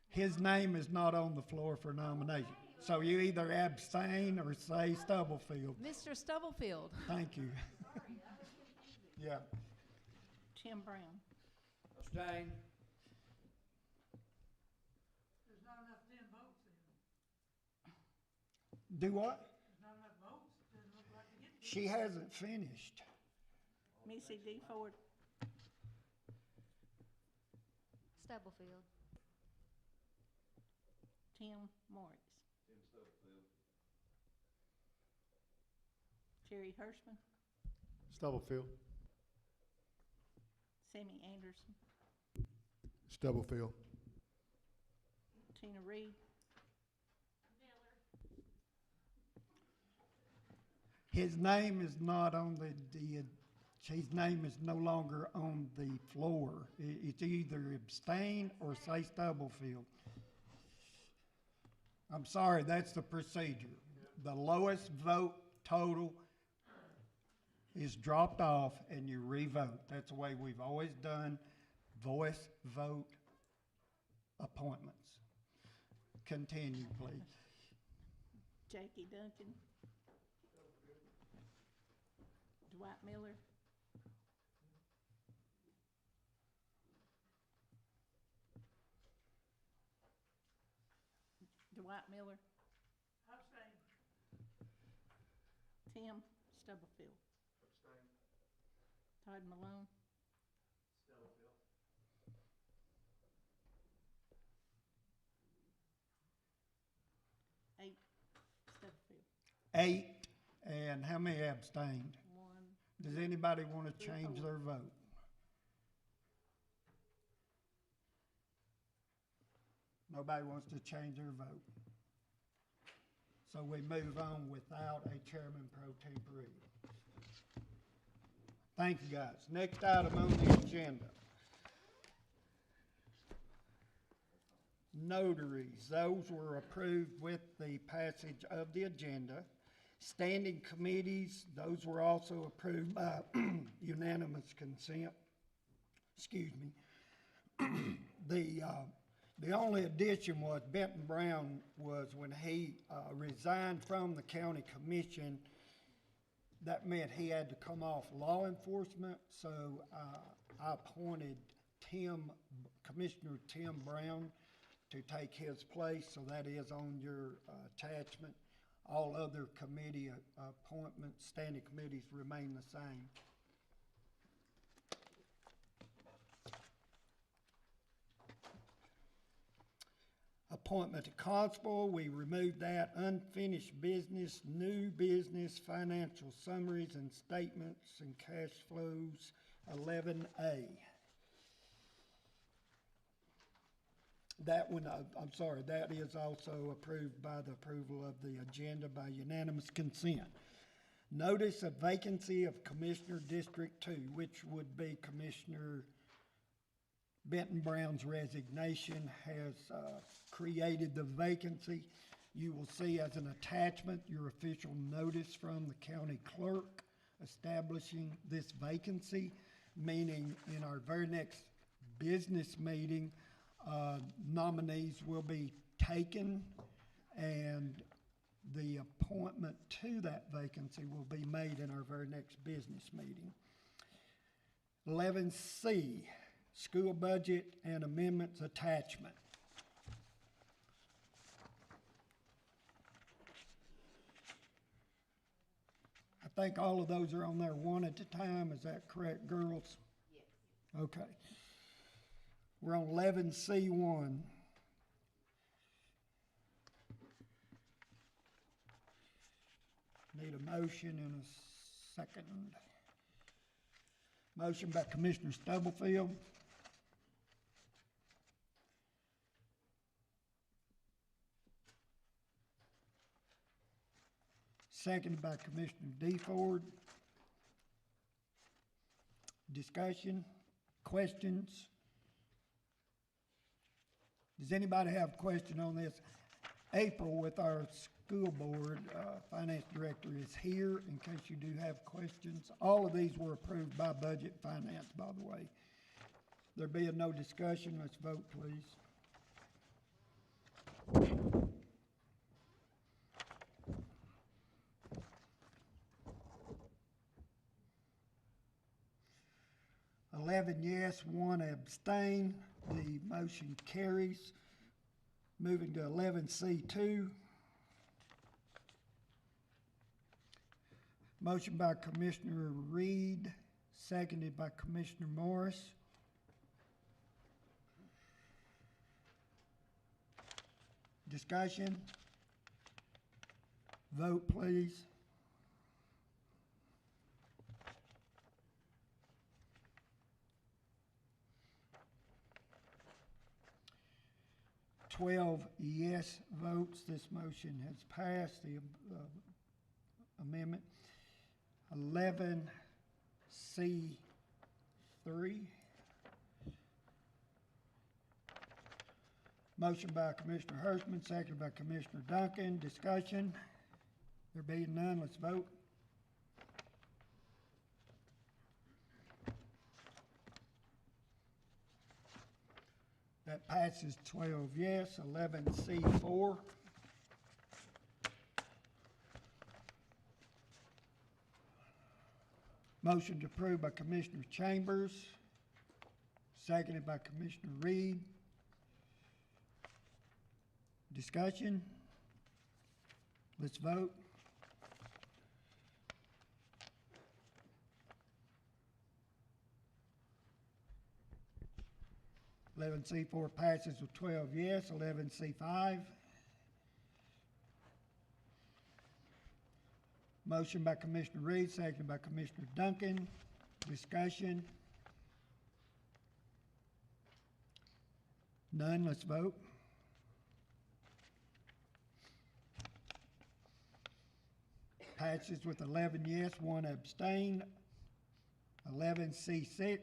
His name is not on the floor for nomination. So you either abstain or say Stubblefield. Mr. Stubblefield. Thank you. Yeah. Tim Brown. Abstain. There's not enough 10 votes then. Do what? There's not enough votes. Doesn't look like to get. She hasn't finished. Missy D. Ford. Stubblefield. Tim Moritz. Tim Stubblefield. Terry Hirschman. Stubblefield. Sammy Anderson. Stubblefield. Tina Reed. His name is not on his name is no longer on the floor. It's either abstain or say Stubblefield. I'm sorry, that's the procedure. The lowest vote total is dropped off and you re-vote. That's the way we've always done voice vote appointments. Continue, please. Jackie Duncan. Dwight Miller. Dwight Miller. Abstain. Tim Stubblefield. Abstain. Todd Malone. Stubblefield. Eight. Stubblefield. 8, and how many abstained? 1. Does anybody want to 3, change 4. their vote? Nobody wants to change their vote. So we move on without a chairman pro tempore. Thank you, guys. Next item on the agenda. Notaries, those were approved with the passage of the agenda. Standing committees, those were also approved by unanimous consent. Excuse me. The only addition was Benton Brown was when he resigned from the county commission, that meant he had to come off law enforcement, so I appointed Commissioner Tim Brown to take his place, so that is on your attachment. All other committee appointments, standing committees remain the same. Appointment to constable, we removed that. Unfinished business, new business, financial summaries and statements and cash flows, 11A. That one, I'm sorry, that is also approved by the approval of the agenda by unanimous consent. Notice of vacancy of Commissioner District 2, which would be Commissioner Benton Brown's resignation, has created the vacancy. You will see as an attachment your official notice from the county clerk establishing this vacancy, meaning in our very next business meeting, nominees will be taken and the appointment to that vacancy will be made in our very next business meeting. 11C, school budget and amendments attachment. I think all of those are on there one at a time. Is that correct, girls? Yes. Okay. We're on 11C1. Need a motion and a second. Motion by Commissioner Stubblefield. Seconded by Commissioner DeFord. Discussion, questions? Does anybody have a question on this? April with our school board, finance director is here in case you do have questions. All of these were approved by budget finance, by the way. There being no discussion, let's vote, please. Yes, 1 abstain. The motion carries. Moving to 11C2. Motion by Commissioner Reed, seconded by Commissioner Morris. Discussion? Vote, please. Yes votes. This motion has passed. The amendment. 11C3. Motion by Commissioner Hirschman, seconded by Commissioner Duncan. Discussion? There being none, let's vote. That passes 12 yes. 11C4. Motion approved by Commissioner Chambers, seconded by Commissioner Reed. Discussion? Let's vote. C4 passes with 12 yes. 11C5. Motion by Commissioner Reed, seconded by Commissioner Duncan. Discussion? None. Let's vote. Passes with 11 yes, 1 abstain. 11C6.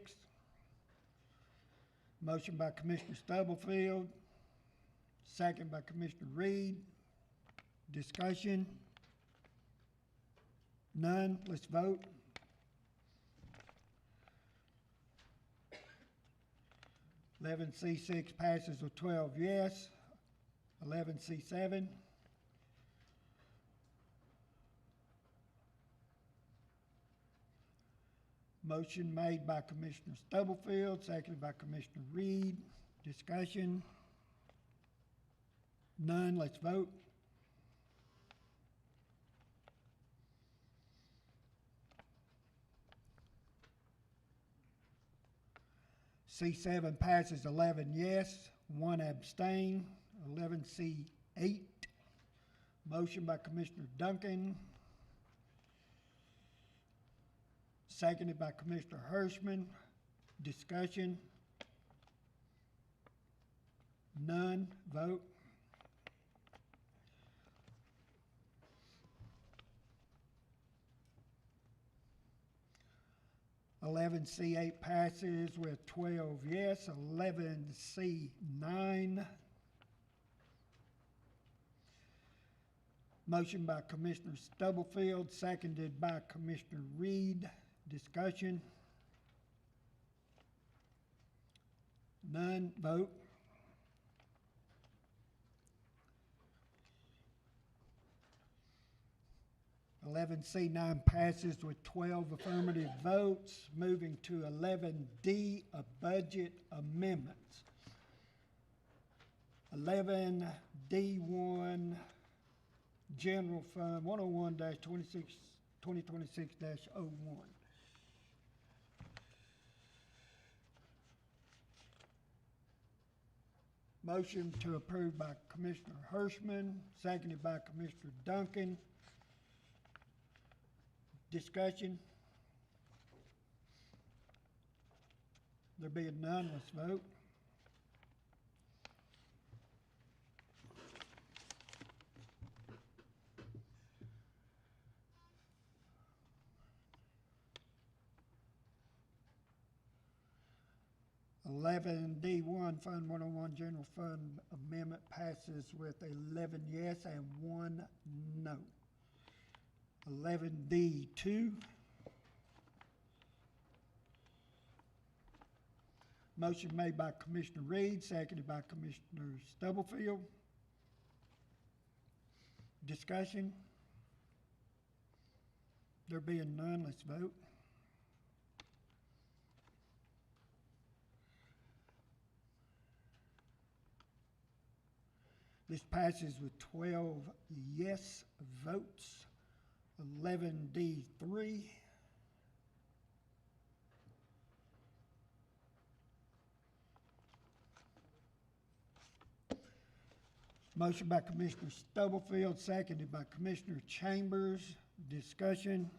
Motion by Commissioner Stubblefield, second by Commissioner Reed. Discussion? None. Let's vote. C6 passes with 12 yes. 11C7. Motion made by Commissioner Stubblefield, seconded by Commissioner Reed. Discussion? None. Let's vote. C7 passes 11 yes, 1 abstain. 11C8. Motion by Commissioner Duncan, seconded by Commissioner Hirschman. Discussion? None. Vote. C8 passes with 12 yes. 11C9. Motion by Commissioner Stubblefield, seconded by Commissioner Reed. Discussion? None. Vote. C9 passes with 12 affirmative votes. Moving to 11D, a budget amendments. 11D1, General Fund 2026-01. Motion to approve by Commissioner Hirschman, seconded by Commissioner Duncan. Discussion? There being none, let's vote. D1, Fund 101, General Fund Amendment passes with 11 yes and 1 no. 11D2. Motion made by Commissioner Reed, seconded by Commissioner Stubblefield. Discussion? There being none, let's vote. This passes with 12 yes votes. 11D3. Motion by Commissioner Stubblefield, seconded by Commissioner Chambers. Discussion?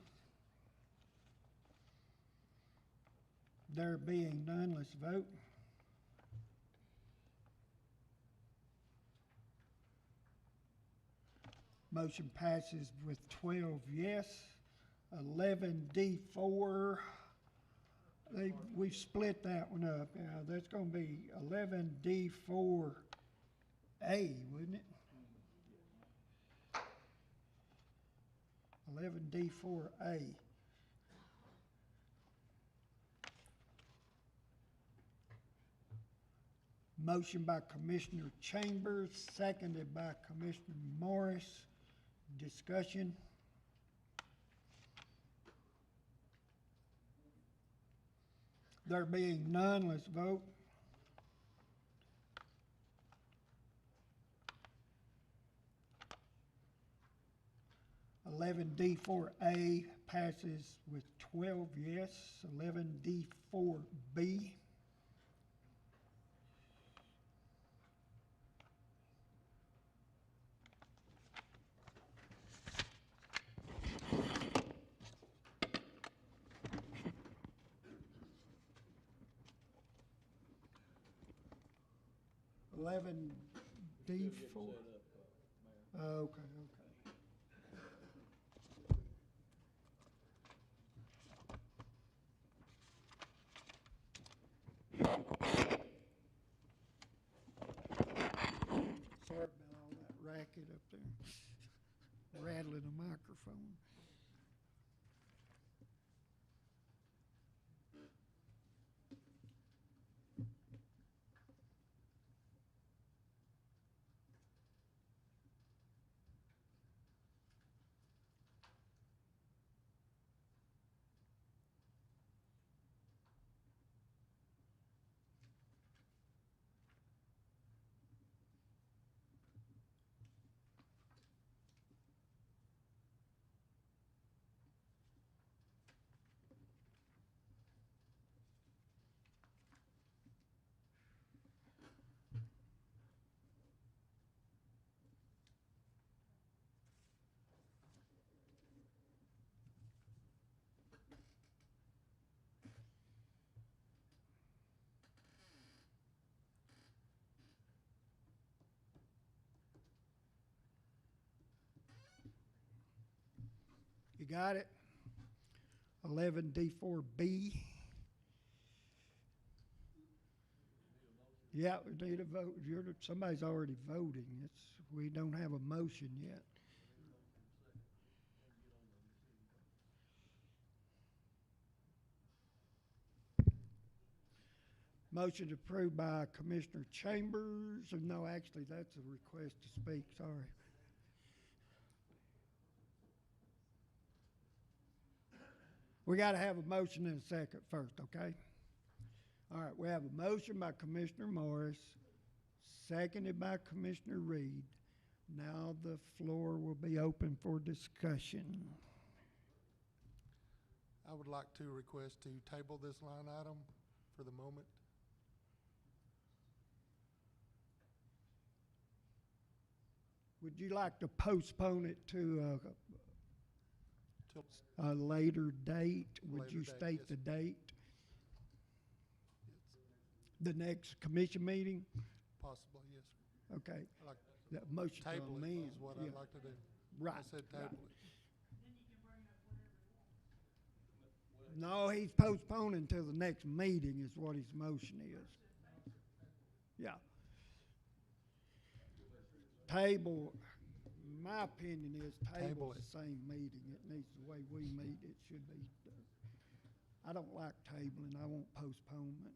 There being none, let's vote. Motion passes with 12 yes. 11D4, we've split that one up. That's going to be 11D4A, wouldn't it? 11D4A. Motion by Commissioner Chambers, seconded by Commissioner Morris. Discussion? There being none, let's vote. D4A passes with 12 yes. 11D4B. D4. Okay. Sorry about all that racket up there, rattling the microphone. You got it? 11D4B. Yeah, we need a vote. Somebody's already voting. We don't have a motion yet. Motion approved by Commissioner Chambers. No, actually, that's a request to speak. Sorry. We got to have a motion and a second first, okay? All right, we have a motion by Commissioner Morris, seconded by Commissioner Reed. Now the floor will be open for discussion. I would like to request to table this line item for the moment. Would you like to postpone it to a later date? Would Later you date, state yes. the date? The next commission meeting? Possibly, yes, sir. Okay. I'd like The motion to table it amend. is what yeah. I'd like to do. Right. I said right. table it. No, he's postponing till the next meeting is what his motion is. Yeah. Table, my opinion is Table table it. the same meeting. It needs the way we meet, it should be. I don't like tabling, I want postponement.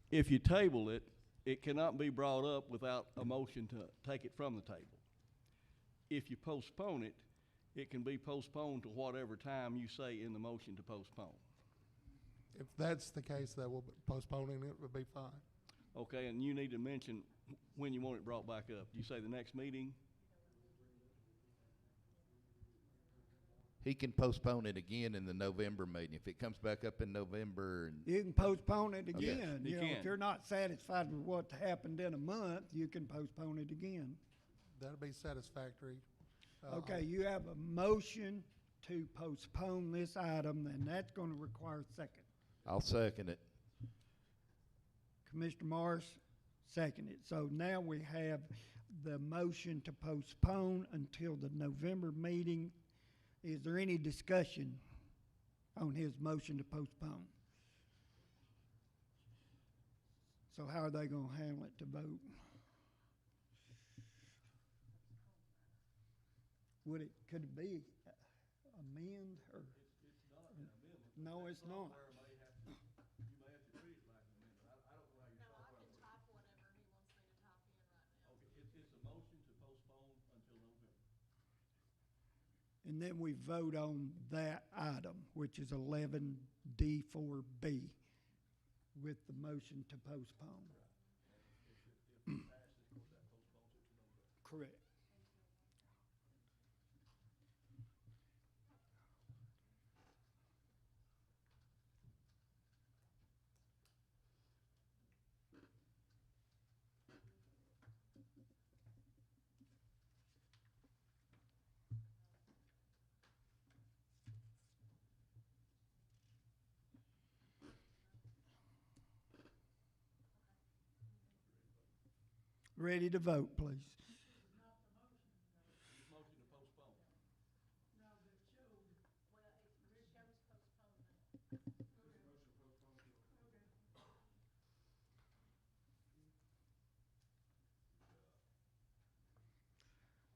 If you table it, it cannot be brought up without a motion to take it from the table. If you postpone it, it can be postponed to whatever time you say in the motion to postpone. If that's the case, that will postponing it would be fine. Okay, and you need to mention when you want it brought back up. You say the next meeting? He can postpone it again in the November meeting. If it comes back up in November, You can postpone it Okay. again. You You know, can. if you're not satisfied with what happened in a month, you can postpone it again. That'll be satisfactory. Okay, you have a motion to postpone this item, and that's gonna require a second. I'll second it. Commissioner Morris, seconded. So now we have the motion to postpone until the November meeting. Is there any discussion on his motion to postpone? So how are they gonna handle it to vote? Could it be amend or? It's not an amendment. No, it's not. You may have to treat it like an amendment. I don't know how your software works. Okay, it's a motion to postpone until November. And then we vote on that item, which is 11D4B, with the motion to postpone. If it passes, of course, that postpones it to November. Correct. Ready to vote, please. It's motion to postpone.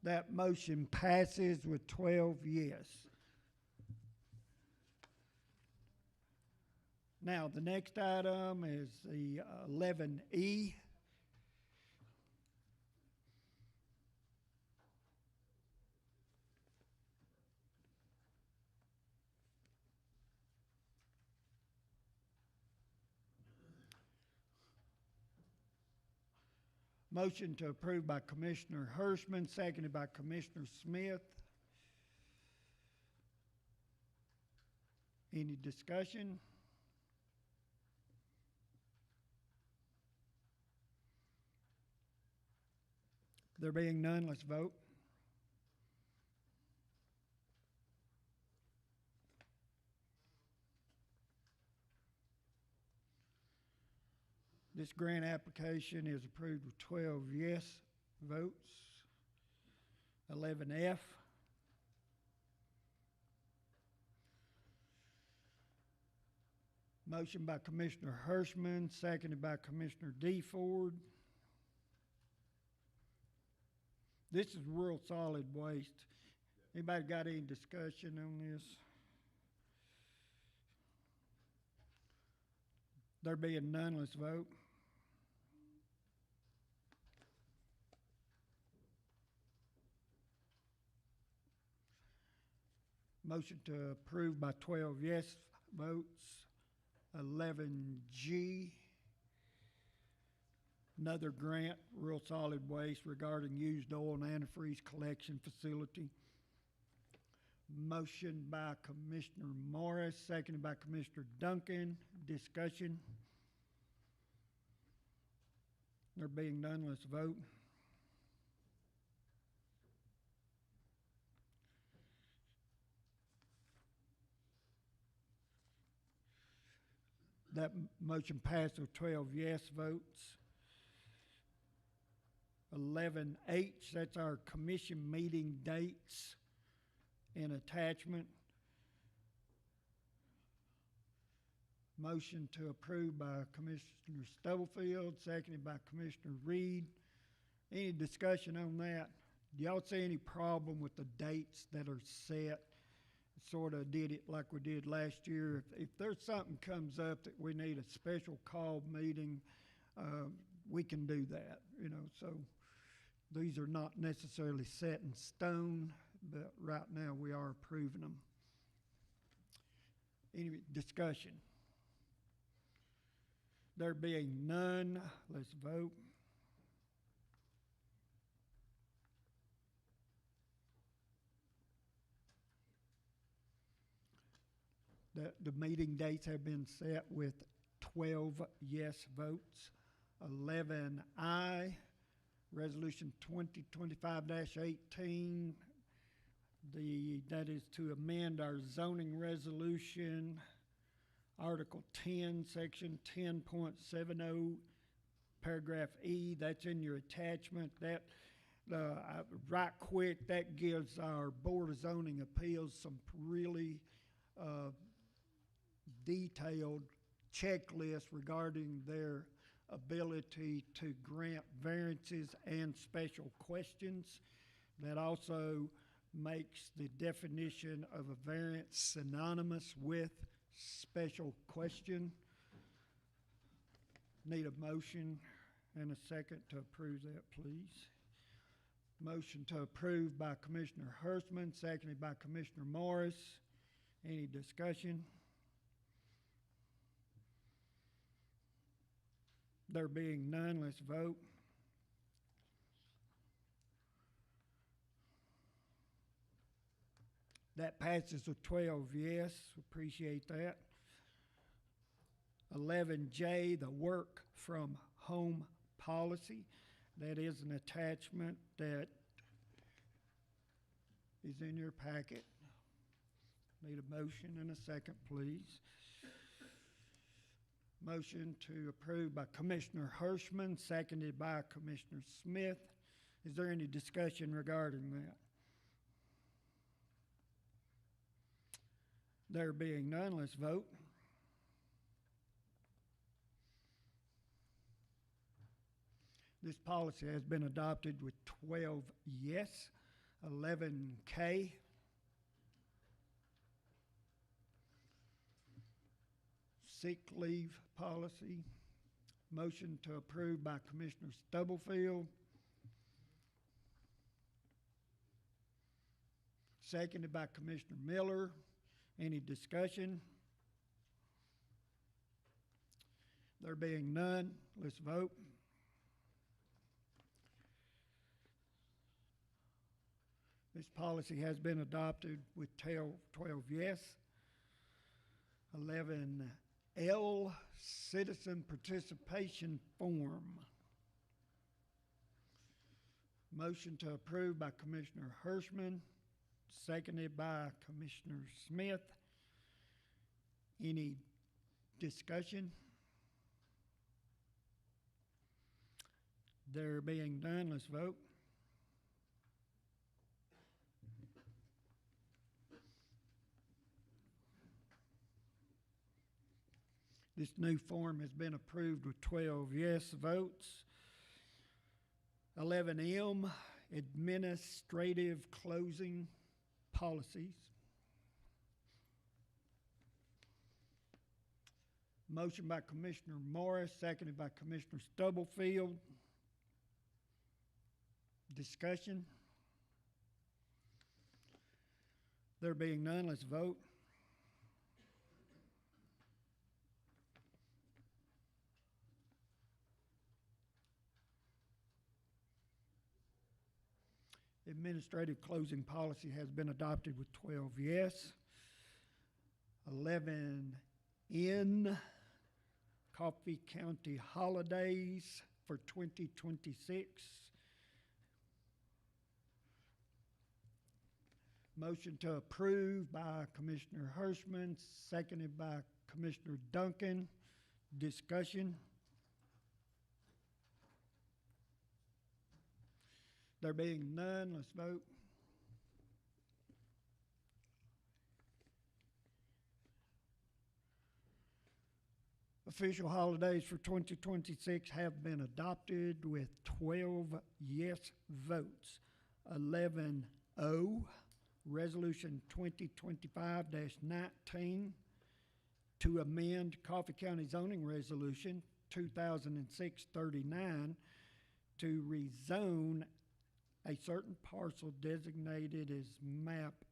That motion passes with 12 yes. Now, the next item is the 11E. Motion to approve by Commissioner Hirschman, seconded by Commissioner Smith. Any discussion? There being none, let's vote. This grant application is approved with 12 yes votes. 11F. Motion by Commissioner Hirschman, seconded by Commissioner DeFord. This is rural solid waste. Anybody got any discussion on this? There being none, let's vote. Motion to approve by 12 yes votes. 11G. Another grant, rural solid waste regarding used oil and antifreeze collection facility. Motion by Commissioner Morris, seconded by Commissioner Duncan. Discussion. There being none, let's vote. That motion passed with 12 yes votes. 11H, that's our commission meeting dates and attachment. Motion to approve by Commissioner Stubblefield, seconded by Commissioner Reed. Any discussion on that? Do y'all see any problem with the dates that are set? Sort of did it like we did last year. If there's something comes up that we need a special call meeting, we can do that, you know. So these are not necessarily set in stone, but right now we are approving them. Any discussion? There being none, let's vote. The meeting dates have been set with 12 yes votes. 11I, Resolution 2025-18. That is to amend our zoning resolution, Article 10, Section 10.70, Paragraph E. That's in your attachment. That right quick, that gives our Board of Zoning Appeals some really detailed checklist regarding their ability to grant variances and special questions. That also makes the definition of a variance synonymous with special question. Need a motion and a second to approve that, please. Motion to approve by Commissioner Hirschman, seconded by Commissioner Morris. Any discussion? There being none, let's vote. That passes with 12 yes. Appreciate that. 11J, the work from home policy. That is an attachment that is in your packet. Need a motion and a second, please. Motion to approve by Commissioner Hirschman, seconded by Commissioner Smith. Is there any discussion regarding that? There being none, let's vote. This policy has been adopted with 12 yes. 11K. Sick leave policy. Motion to approve by Commissioner Stubblefield. Seconded by Commissioner Miller. Any discussion? There being none, let's vote. This policy has been adopted with 12 yes. 11L, citizen participation form. Motion to approve by Commissioner Hirschman, seconded by Commissioner Smith. Any discussion? There being none, let's vote. This new form has been approved with 12 yes votes. 11M, administrative closing policies. Motion by Commissioner Morris, seconded by Commissioner Stubblefield. Discussion? There being none, let's vote. Administrative closing policy has been adopted with 12 yes. 11N, Coffee County holidays for 2026. Motion to approve by Commissioner Hirschman, seconded by Commissioner Duncan. Discussion? There being none, let's vote. Official holidays for 2026 have been adopted with 12 yes votes. 11O, Resolution 2025-19, to amend Coffee County Zoning Resolution 2006-39 to rezone a certain parcel designated as map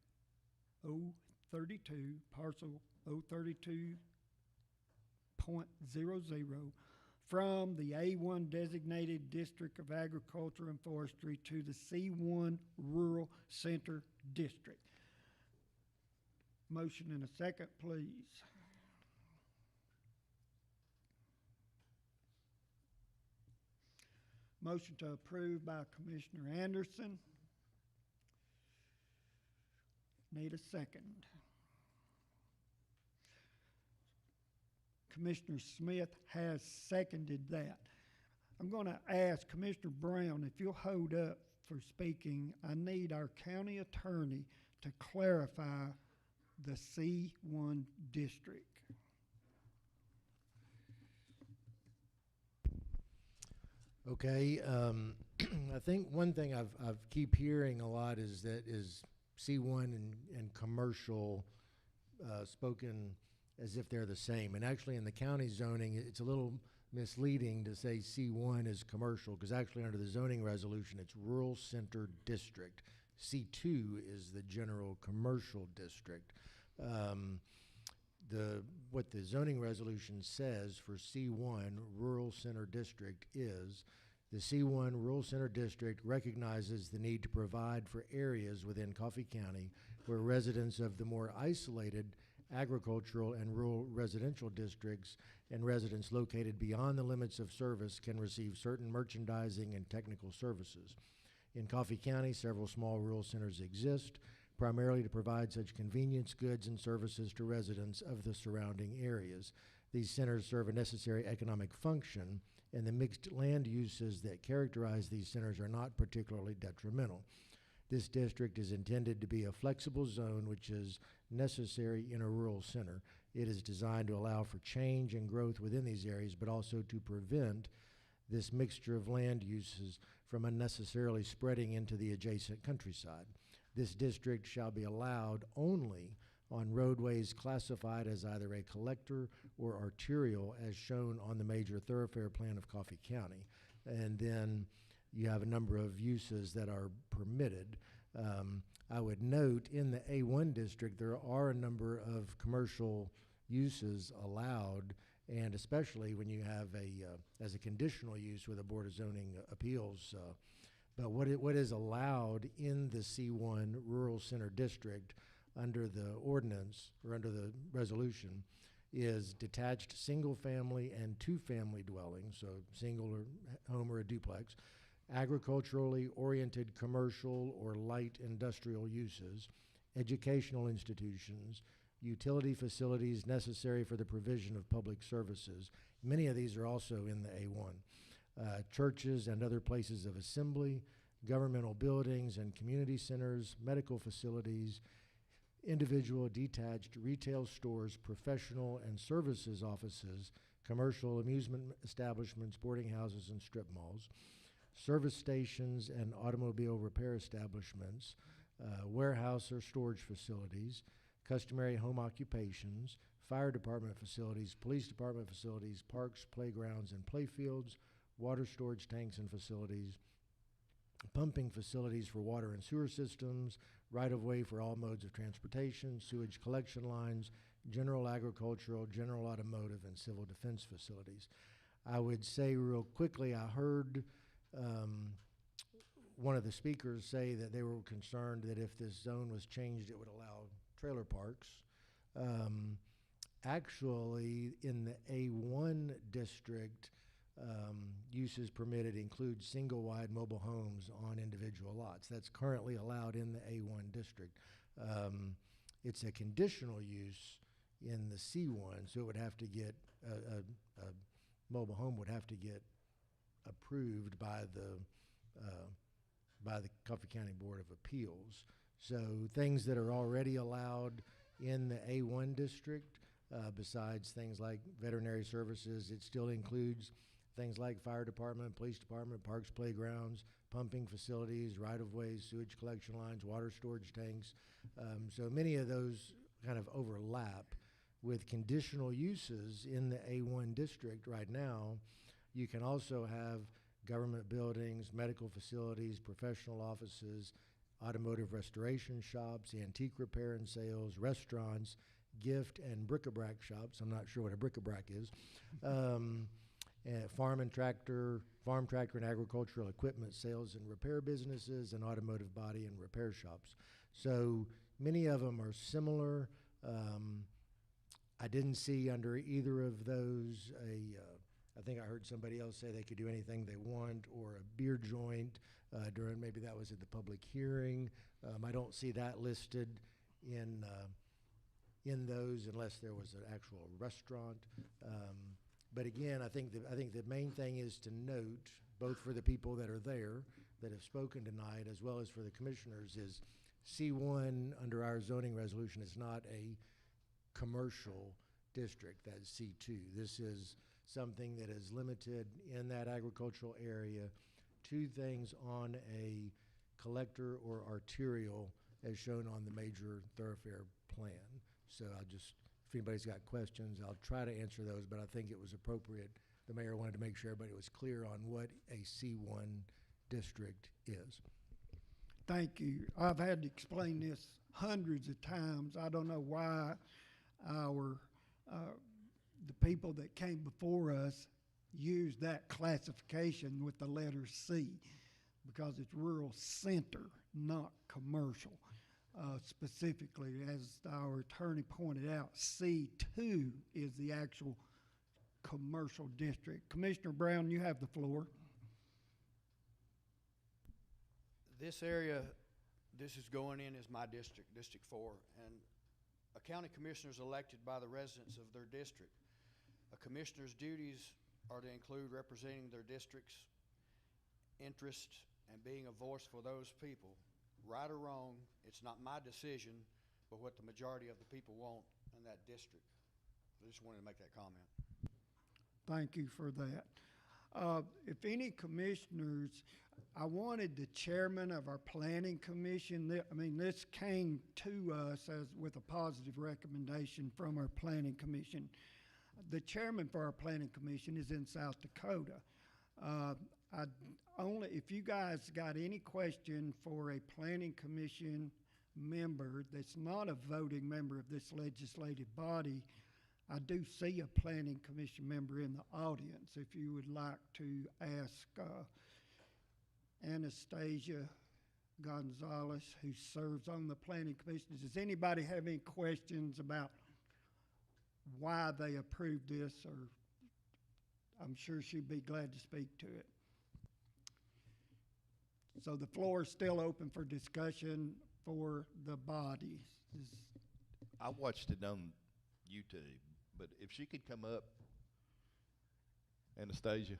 032, parcel 032.00, from the A1 designated district of agriculture and forestry to the C1 rural center district. Motion and a second, please. Motion to approve by Commissioner Anderson. Need a second. Commissioner Smith has seconded that. I'm going to ask Commissioner Brown, if you'll hold up for speaking, I need our county attorney to clarify the C1 district. Okay, I think one thing I've keep hearing a lot is that is C1 and commercial spoken as if they're the same. And actually in the county zoning, it's a little misleading to say C1 is commercial, because actually under the zoning resolution, it's rural center district. C2 is the general commercial district. What the zoning resolution says for C1 rural center district is the C1 rural center district recognizes the need to provide for areas within Coffee County where residents of the more isolated agricultural and rural residential districts and residents located beyond the limits of service can receive certain merchandising and technical services. In Coffee County, several small rural centers exist, primarily to provide such convenience goods and services to residents of the surrounding areas. These centers serve a necessary economic function, and the mixed land uses that characterize these centers are not particularly detrimental. This district is intended to be a flexible zone which is necessary in a rural center. It is designed to allow for change and growth within these areas, but also to prevent this mixture of land uses from unnecessarily spreading into the adjacent countryside. This district shall be allowed only on roadways classified as either a collector or arterial as shown on the major thoroughfare plan of Coffee County. And then you have a number of uses that are permitted. I would note in the A1 district, there are a number of commercial uses allowed, and especially when you have as a conditional use with a Board of Zoning Appeals. But what is allowed in the C1 Rural Center District under the ordinance or under the resolution is detached single-family and two-family dwellings, so single or home or a duplex, agriculturally oriented commercial or light industrial uses, educational institutions, utility facilities necessary for the provision of public services. Many of these are also in the A1. Churches and other places of assembly, governmental buildings and community centers, medical facilities, individual detached retail stores, professional and services offices, commercial amusement establishments, boarding houses, and strip malls, service stations and automobile repair establishments, warehouse or storage facilities, customary home occupations, fire department facilities, police department facilities, parks, playgrounds, and playfields, water storage tanks and facilities, pumping facilities for water and sewer systems, right-of-way for all modes of transportation, sewage collection lines, general agricultural, general automotive, and civil defense facilities. I would say real quickly, I heard one of the speakers say that they were concerned that if this zone was changed, it would allow trailer parks. Actually, in the A1 district, uses permitted include single-wide mobile homes on individual lots. That's currently allowed in the A1 district. It's a conditional use in the C1, so it would have to get, a mobile home would have to get approved by the Coffee County Board of Appeals. So things that are already allowed in the A1 district, besides things like veterinary services, it still includes things like fire department, police department, parks, playgrounds, pumping facilities, right-of-ways, sewage collection lines, water storage tanks. So many of those kind of overlap with conditional uses in the A1 district right now. You can also have government buildings, medical facilities, professional offices, automotive restoration shops, antique repair and sales, restaurants, gift and bric-a-brac shops. I'm not sure what a bric-a-brac is. Farm tractor and agricultural equipment sales and repair businesses, and automotive body and repair shops. So many of them are similar. I didn't see under either of those I think I heard somebody else say they could do anything they want, or a beer joint during, maybe that was at the public hearing. I don't see that listed in those unless there was an actual restaurant. But again, I think the main thing is to note, both for the people that are there that have spoken tonight, as well as for the commissioners, is C1 under our zoning resolution is not a commercial district. That's C2. This is something that is limited in that agricultural area to things on a collector or arterial as shown on the major thoroughfare plan. So if anybody's got questions, I'll try to answer those, but I think it was appropriate. The mayor wanted to make sure everybody was clear on what a C1 district is. Thank you. I've had to explain this hundreds of times. I don't know why the people that came before us used that classification with the letter C, because it's rural center, not commercial. Specifically, as our attorney pointed out, C2 is the actual commercial district. Commissioner Brown, you have the floor. This area, this is going in as my district, District 4, and a county commissioner is elected by the residents of their district. A commissioner's duties are to include representing their district's interests and being a voice for those people. Right or wrong, it's not my decision, but what the majority of the people want in that district. I just wanted to make that comment. Thank you for that. If any commissioners, I wanted the chairman of our planning commission, this came to us as with a positive recommendation from our planning commission. The chairman for our planning commission is in South Dakota. If you guys got any question for a planning commission member that's not a voting member of this legislative body, I do see a planning commission member in the audience. If you would like to ask Anastasia Gonzalez, who serves on the planning commission, does anybody have any questions about why they approved this? Or I'm sure she'd be glad to speak to it. So the floor is still open for discussion for the bodies. I watched it on YouTube, but if she could come up, Anastasia.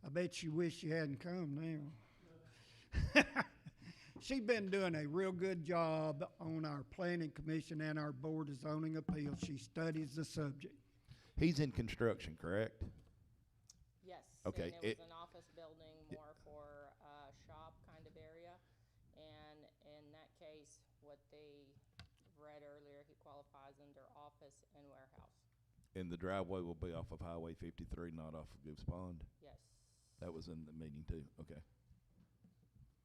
I bet you wish you hadn't come now. She's been doing a real good job on our planning commission and our board of zoning appeals. She studies the subject. He's in construction, correct? Yes. Okay. And it was an office building more for a shop kind of area. And in that case, what they read earlier, he qualifies under office and warehouse. And the driveway will be off of Highway 53, not off of Gibbs Pond? Yes. That was in the meeting too, okay.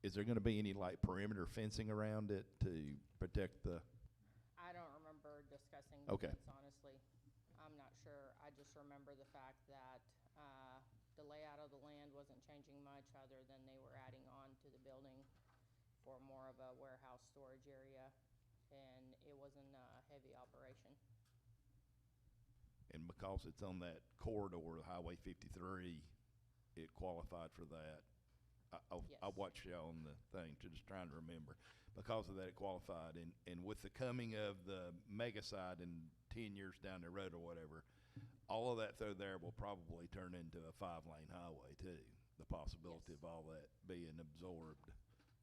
Is there gonna be any like perimeter fencing around it to protect the? I don't remember discussing Okay. this, honestly. I'm not sure. I just remember the fact that the layout of the land wasn't changing much other than they were adding on to the building for more of a warehouse storage area, and it wasn't a heavy operation. And because it's on that corridor, Highway 53, it qualified for that. I watched y'all on the thing, just trying to remember. Because of that, it qualified. And with the coming of the mega site in 10 years down the road or whatever, all of that through there will probably turn into a 5-lane highway too. The possibility of all that being absorbed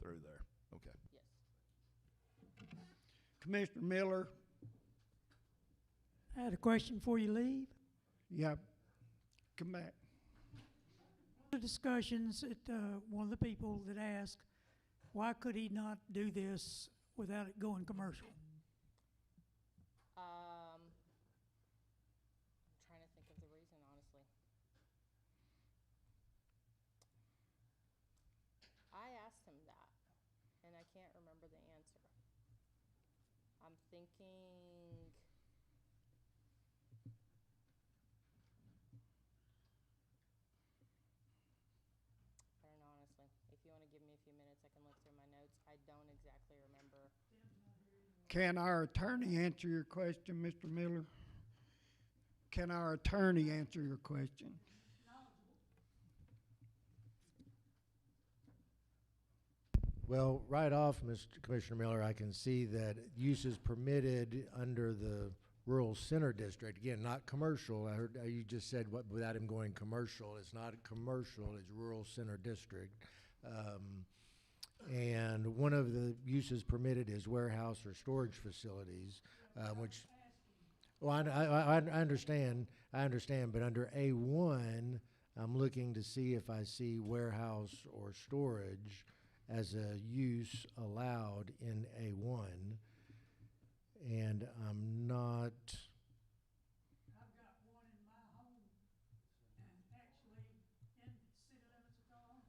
through there. Okay. Yes. Commissioner Miller? I had a question before you leave. Yeah, come back. The discussions at one of the people that asked, why could he not do this without it going commercial? I'm trying to think of the reason, honestly. I asked him that, and I can't remember the answer. I'm thinking. I don't know, honestly. If you want to give me a few minutes, I can look through my notes. I don't exactly remember. Can our attorney answer your question, Mr. Miller? Can our attorney answer your question? Well, right off, Mr. Commissioner Miller, I can see that use is permitted under the rural center district. Again, not commercial. I heard you just said what without him going commercial. It's not commercial. It's rural center district. And one of the uses permitted is warehouse or storage facilities, which. Well, I understand. I understand. But under A1, I'm looking to see if I see warehouse or storage as a use allowed in A1, and I'm not. I've got one in my home, and actually in city limits of Carolina.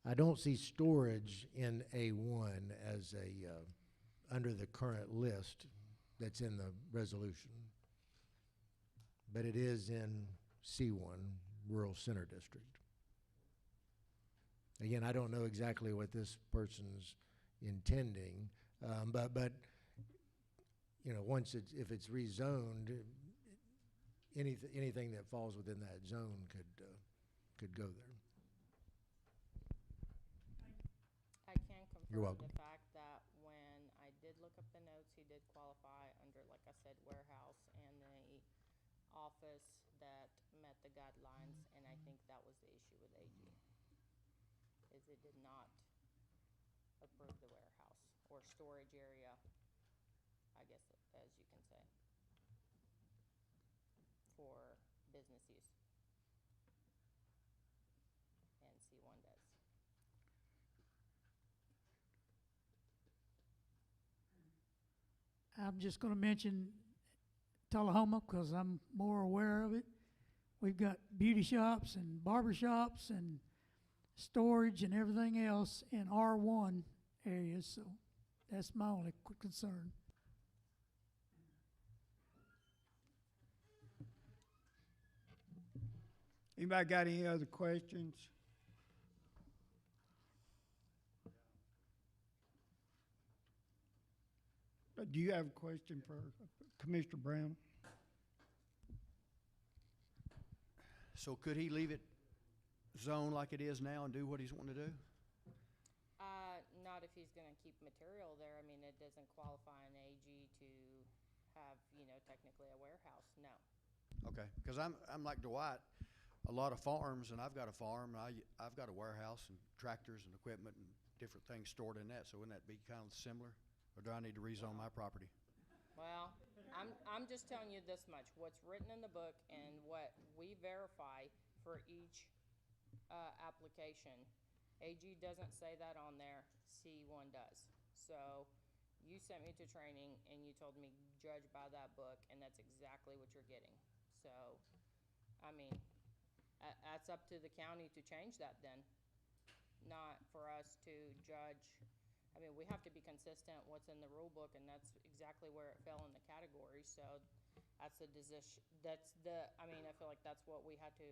I don't see storage in A1 as a, under the current list that's in the resolution. But it is in C1, Rural Center District. Again, I don't know exactly what this person's intending, but you know, once it's, if it's rezoned, anything that falls within that zone could go there. I can You're confirm welcome. the fact that when I did look up the notes, he did qualify under, like I said, warehouse and the office that met the guidelines, and I think that was the issue with AG, is it did not approve the warehouse or storage area I guess, as you can say, for business use. And C1 does. I'm just gonna mention Tullahoma, because I'm more aware of it. We've got beauty shops and barber shops and storage and everything else in R1 areas, so that's my only concern. Anybody got any other questions? Do you have a question for Commissioner Brown? So could he leave it zone like it is now and do what he's wanting to do? Not if he's gonna keep material there. I mean, it doesn't qualify an AG to have, technically a warehouse, no. Okay, because I'm like Dwight, a lot of farms, and I've got a farm, and I've got a warehouse and tractors and equipment and different things stored in that, so wouldn't that be kind of similar? Or do I need to rezone my property? Well, I'm just telling you this much, what's written in the book and what we verify for each, application. AG doesn't say that on there, C1 does. So, you sent me to training and you told me judge by that book, and that's exactly what you're getting. So, I mean, that's up to the county to change that then, not for us to judge. I mean, we have to be consistent what's in the rule book, and that's exactly where it fell in the category, so that's the decision, I feel like that's what we had to,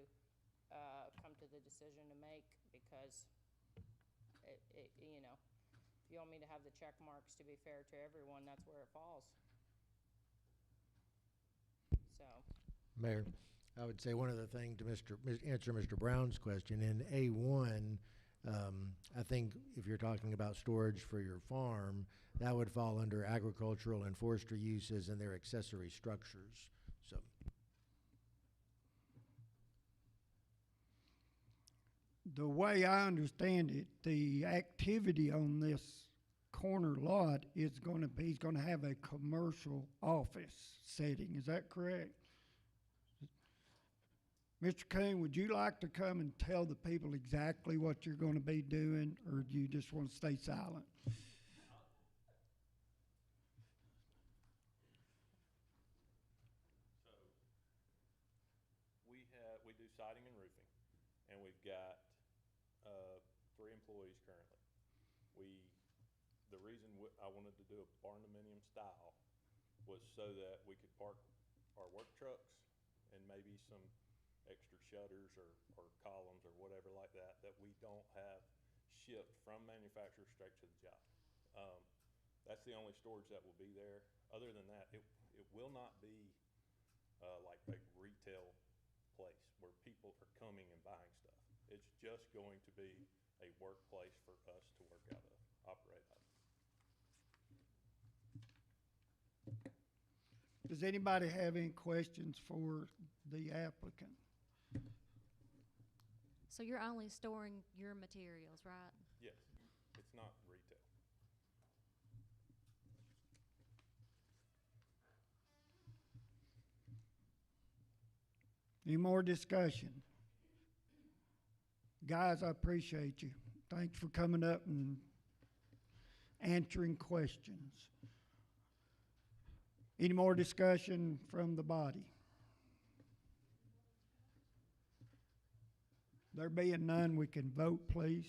come to the decision to make, because if you want me to have the check marks to be fair to everyone, that's where it falls. So. Mayor, I would say one other thing to answer Mr. Brown's question. In A1, I think if you're talking about storage for your farm, that would fall under agricultural and forestry uses and their accessory structures. So. The way I understand it, the activity on this corner lot is he's gonna have a commercial office setting, is that correct? Mr. Coon, would you like to come and tell the people exactly what you're gonna be doing, or do you just wanna stay silent? We do siding and roofing, and we've got 3 employees currently. The reason I wanted to do a barn-dominium style was so that we could park our work trucks and maybe some extra shutters or columns or whatever like that we don't have shipped from manufacturer straight to the job. That's the only storage that will be there. Other than that, it will not be like a retail place where people are coming and buying stuff. It's just going to be a workplace for us to work out of, operate out of. Does anybody have any questions for the applicant? So you're only storing your materials, right? Yes, it's not retail. Any more discussion? Guys, I appreciate you. Thanks for coming up and answering questions. Any more discussion from the body? There being none, we can vote, please.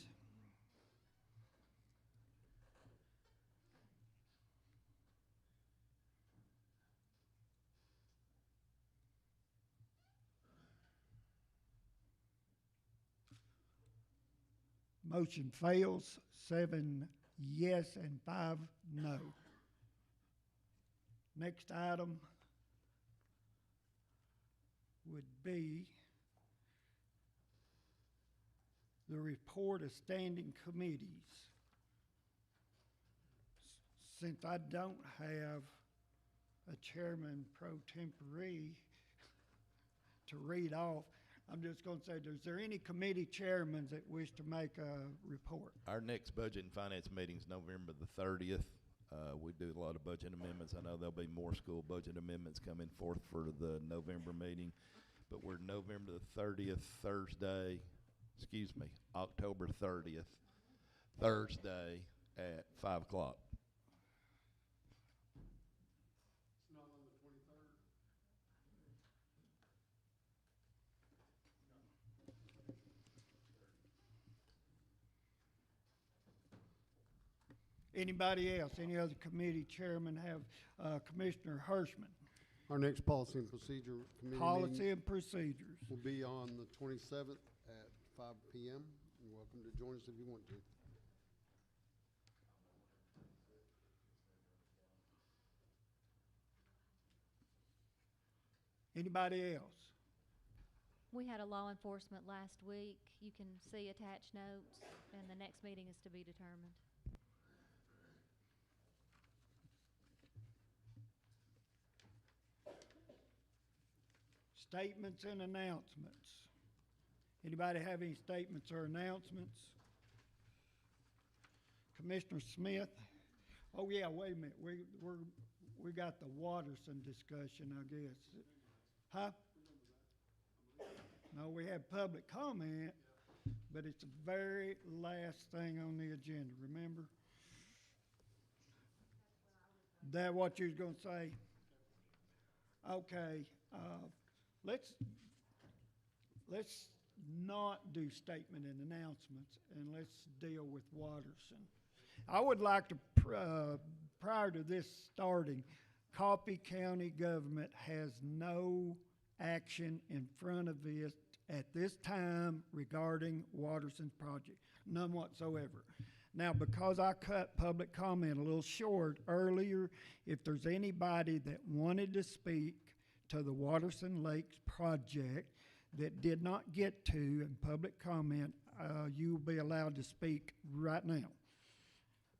Motion fails, 7 yes and 5 no. Next item would be the report of standing committees. Since I don't have a chairman pro tempore to read off, I'm just going to say, is there any committee chairmen that wish to make a report? Our next budget and finance meeting's November the 30th. We do a lot of budget amendments. I know there'll be more school budget amendments coming forth for the November meeting, but we're November the 30th, Thursday, October 30th, Thursday at 5 o'clock. It's not on the 23rd? Anybody else, any other committee chairman have, Commissioner Hirschman? Our next policy and procedure committee Policy meeting and procedures. will be on the 27th at 5 p.m. You're welcome to join us if you want to. Anybody else? We had a law enforcement last week. You can see attached notes, and the next meeting is to be determined. Statements and announcements. Anybody have any statements or announcements? Commissioner Smith? Oh, yeah, wait a minute. We got the Watterson discussion, I guess. Huh? No, we have public comment, but it's the very last thing on the agenda, remember? That what you was gonna say? Okay, let's not do statement and announcements, and let's deal with Watterson. I would like to, prior to this starting, Coffee County government has no action in front of it at this time regarding Watterson's project, none whatsoever. Now, because I cut public comment a little short earlier, if there's anybody that wanted to speak to the Watterson Lakes project that did not get to in public comment, you will be allowed to speak right now.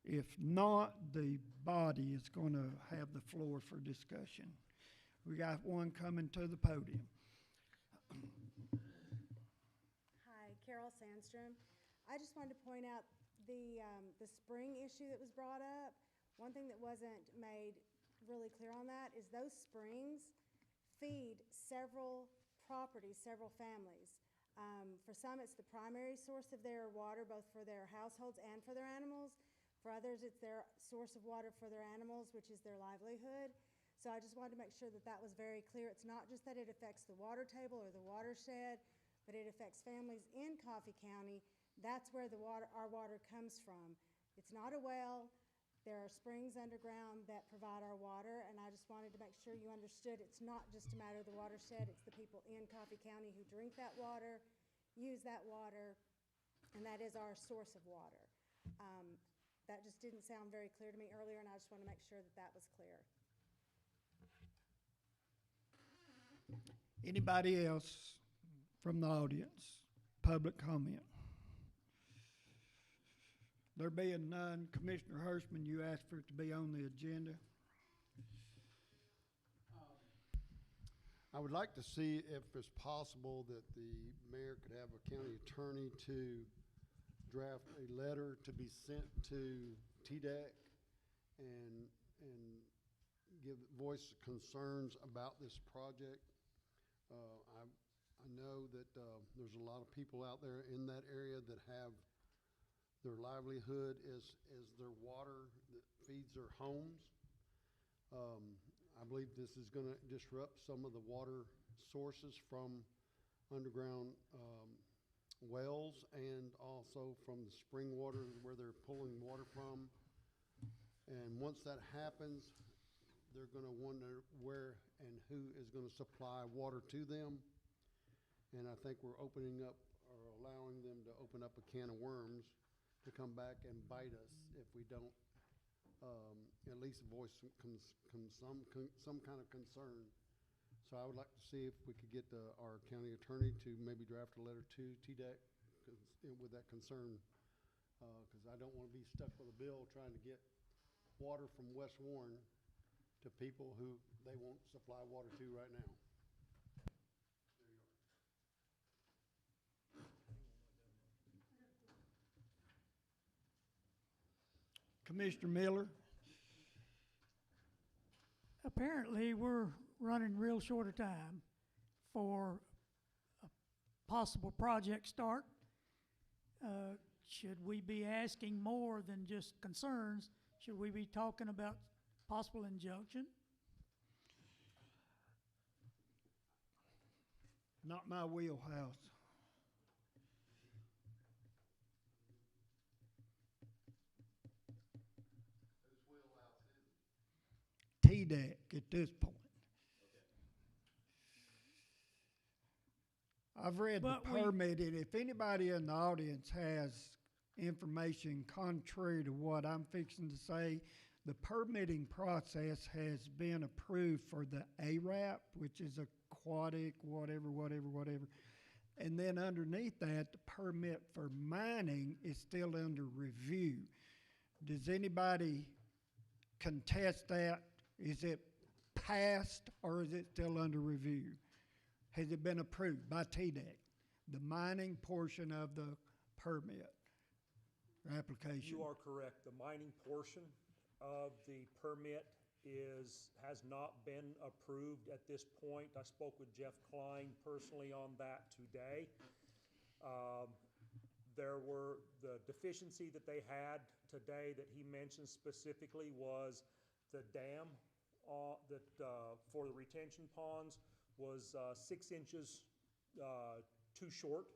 If not, the body is going to have the floor for discussion. We got one coming to the podium. Hi, Carol Sandstrom. I just wanted to point out the spring issue that was brought up. One thing that wasn't made really clear on that is those springs feed several properties, several families. For some, it's the primary source of their water, both for their households and for their animals. For others, it's their source of water for their animals, which is their livelihood. So I just wanted to make sure that that was very clear. It's not just that it affects the water table or the watershed, but it affects families in Coffee County. That's where our water comes from. It's not a well. There are springs underground that provide our water, and I just wanted to make sure you understood it's not just a matter of the watershed, it's the people in Coffee County who drink that water, use that water, and that is our source of water. That just didn't sound very clear to me earlier, and I just want to make sure that that was clear. Anybody else from the audience? Public comment? There being none, Commissioner Hirschman, you asked for it to be on the agenda. I would like to see if it's possible that the mayor could have a county attorney to draft a letter to be sent to TDEC and give voice concerns about this project. I know that there's a lot of people out there in that area that have their livelihood is their water that feeds their homes. I believe this is going to disrupt some of the water sources from underground wells and also from the spring water where they're pulling water from. And once that happens, they're going to wonder where and who is going to supply water to them. And I think we're opening up or allowing them to open up a can of worms to come back and bite us if we don't at least voice some kind of concern. So I would like to see if we could get our county attorney to maybe draft a letter to TDEC with that concern, because I don't want to be stuck with a bill trying to get water from West Warren to people who they won't supply water to right now. Commissioner Miller? apparently we're running real short of time for a possible project start. Should we be asking more than just concerns? Should we be talking about possible injunction? Not my wheelhouse. TDEC at this point. I've read the But we- permitting. If anybody in the audience has information contrary to what I'm fixing to say, the permitting process has been approved for the ARAP, which is aquatic, whatever. And then underneath that, the permit for mining is still under review. Does anybody contest that? Is it passed or is it still under review? Has it been approved by TDEC, the mining portion of the permit application? You are correct. The mining portion of the permit has not been approved at this point. I spoke with Jeff Klein personally on that today. The deficiency that they had today that he mentioned specifically was the dam for the retention ponds was 6 inches too short.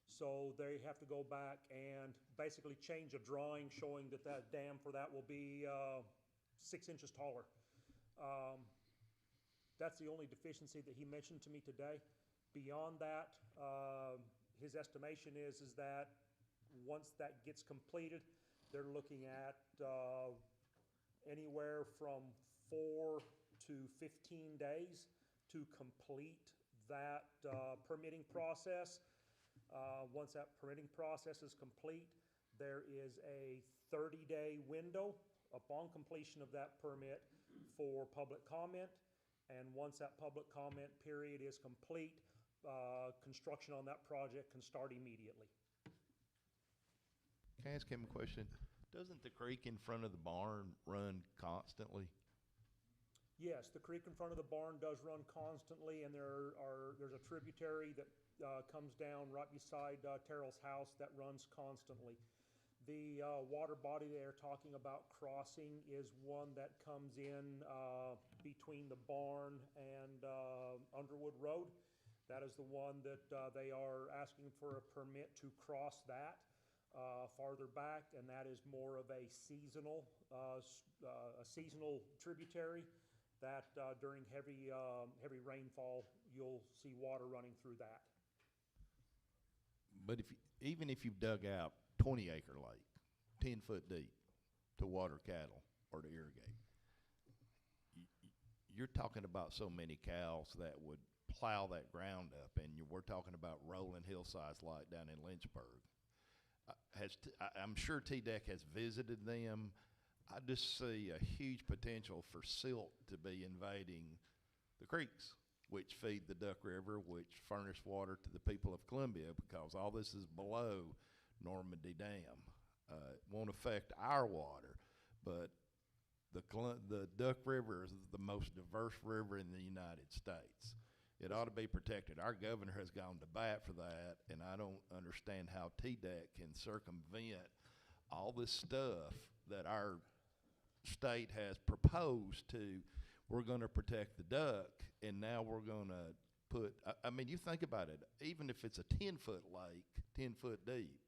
So they have to go back and basically change a drawing showing that that dam for that will be 6 inches taller. That's the only deficiency that he mentioned to me today. Beyond that, his estimation is that once that gets completed, they're looking at anywhere from 4 to 15 days to complete that permitting process. Once that permitting process is complete, there is a 30-day window upon completion of that permit for public comment. And once that public comment period is complete, construction on that project can start immediately. Can I ask him a question? Doesn't the creek in front of the barn run constantly? Yes, the creek in front of the barn does run constantly, and there's a tributary that comes down right beside Terrell's house that runs constantly. The water body they're talking about crossing is one that comes in between the barn and Underwood Road. That is the one that they are asking for a permit to cross that farther back, and that is more of a seasonal tributary that during heavy rainfall, you'll see water running through that. But even if you've dug out 20-acre lake, 10 foot deep to water cattle or to irrigate, you're talking about so many cows that would plow that ground up, and we're talking about rolling hillsides like down in Lynchburg. I'm sure TDEC has visited them. I just see a huge potential for silt to be invading the creeks, which feed the Duck River, which furnish water to the people of Columbia, because all this is below Normandy Dam. It won't affect our water, but the Duck River is the most diverse river in the United States. It ought to be protected. Our governor has gone to bat for that, and I don't understand how TDEC can circumvent all this stuff that our state has proposed to. We're going to protect the duck, and now we're going to put, I mean, you think about it, even if it's a 10-foot lake, 10 foot deep,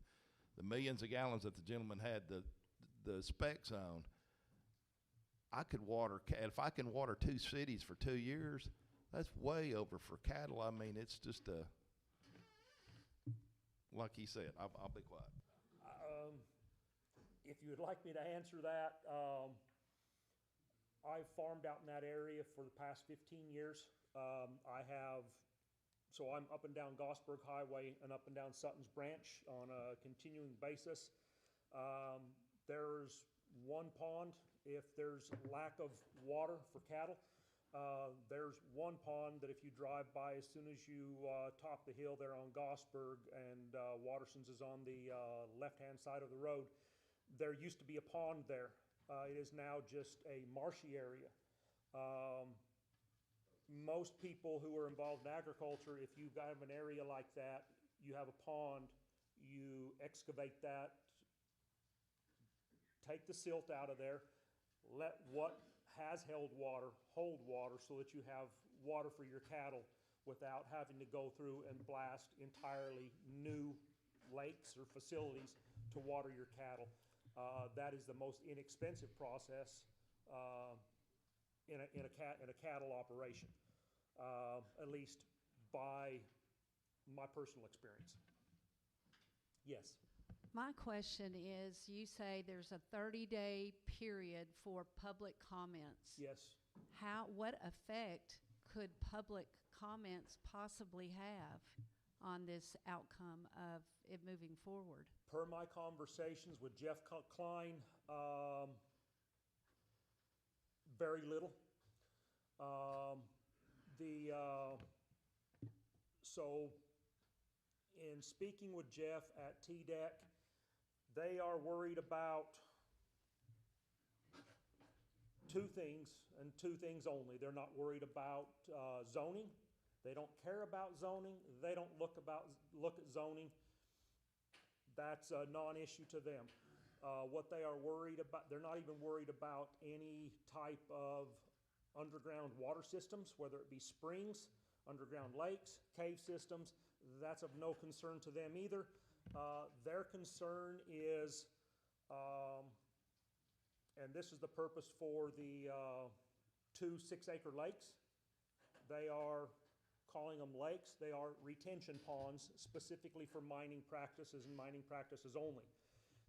the millions of gallons that the gentleman had the specs on, I could water, if I can water 2 cities for 2 years, that's way over for cattle. I mean, it's just like he said, I'll be quiet. If you would like me to answer that, I've farmed out in that area for the past 15 years. I'm up and down Gosberg Highway and up and down Sutton's Branch on a continuing basis. There's one pond if there's lack of water for cattle. There's one pond that if you drive by as soon as you top the hill there on Gosberg and Waterson's is on the left-hand side of the road, there used to be a pond there. It is now just a marshy area. Most people who are involved in agriculture, if you've got an area like that, you have a pond, you excavate that, take the silt out of there, let what has held water hold water so that you have water for your cattle without having to go through and blast entirely new lakes or facilities to water your cattle. That is the most inexpensive process in a cattle operation, at least by my personal experience. Yes. My question is, you say there's a 30-day period for public comments. Yes. What effect could public comments possibly have on this outcome of it moving forward? Per my conversations with Jeff Klein, very little. So in speaking with Jeff at TDEC, they are worried about two things, and two things only. They're not worried about zoning. They don't care about zoning. They don't look at zoning. That's a non-issue to them. What they are worried about, they're not even worried about any type of underground water systems, whether it be springs, underground lakes, cave systems. That's of no concern to them either. Their concern is, and this is the purpose for the 2 6-acre lakes. They are calling them lakes. They are retention ponds specifically for mining practices and mining practices only.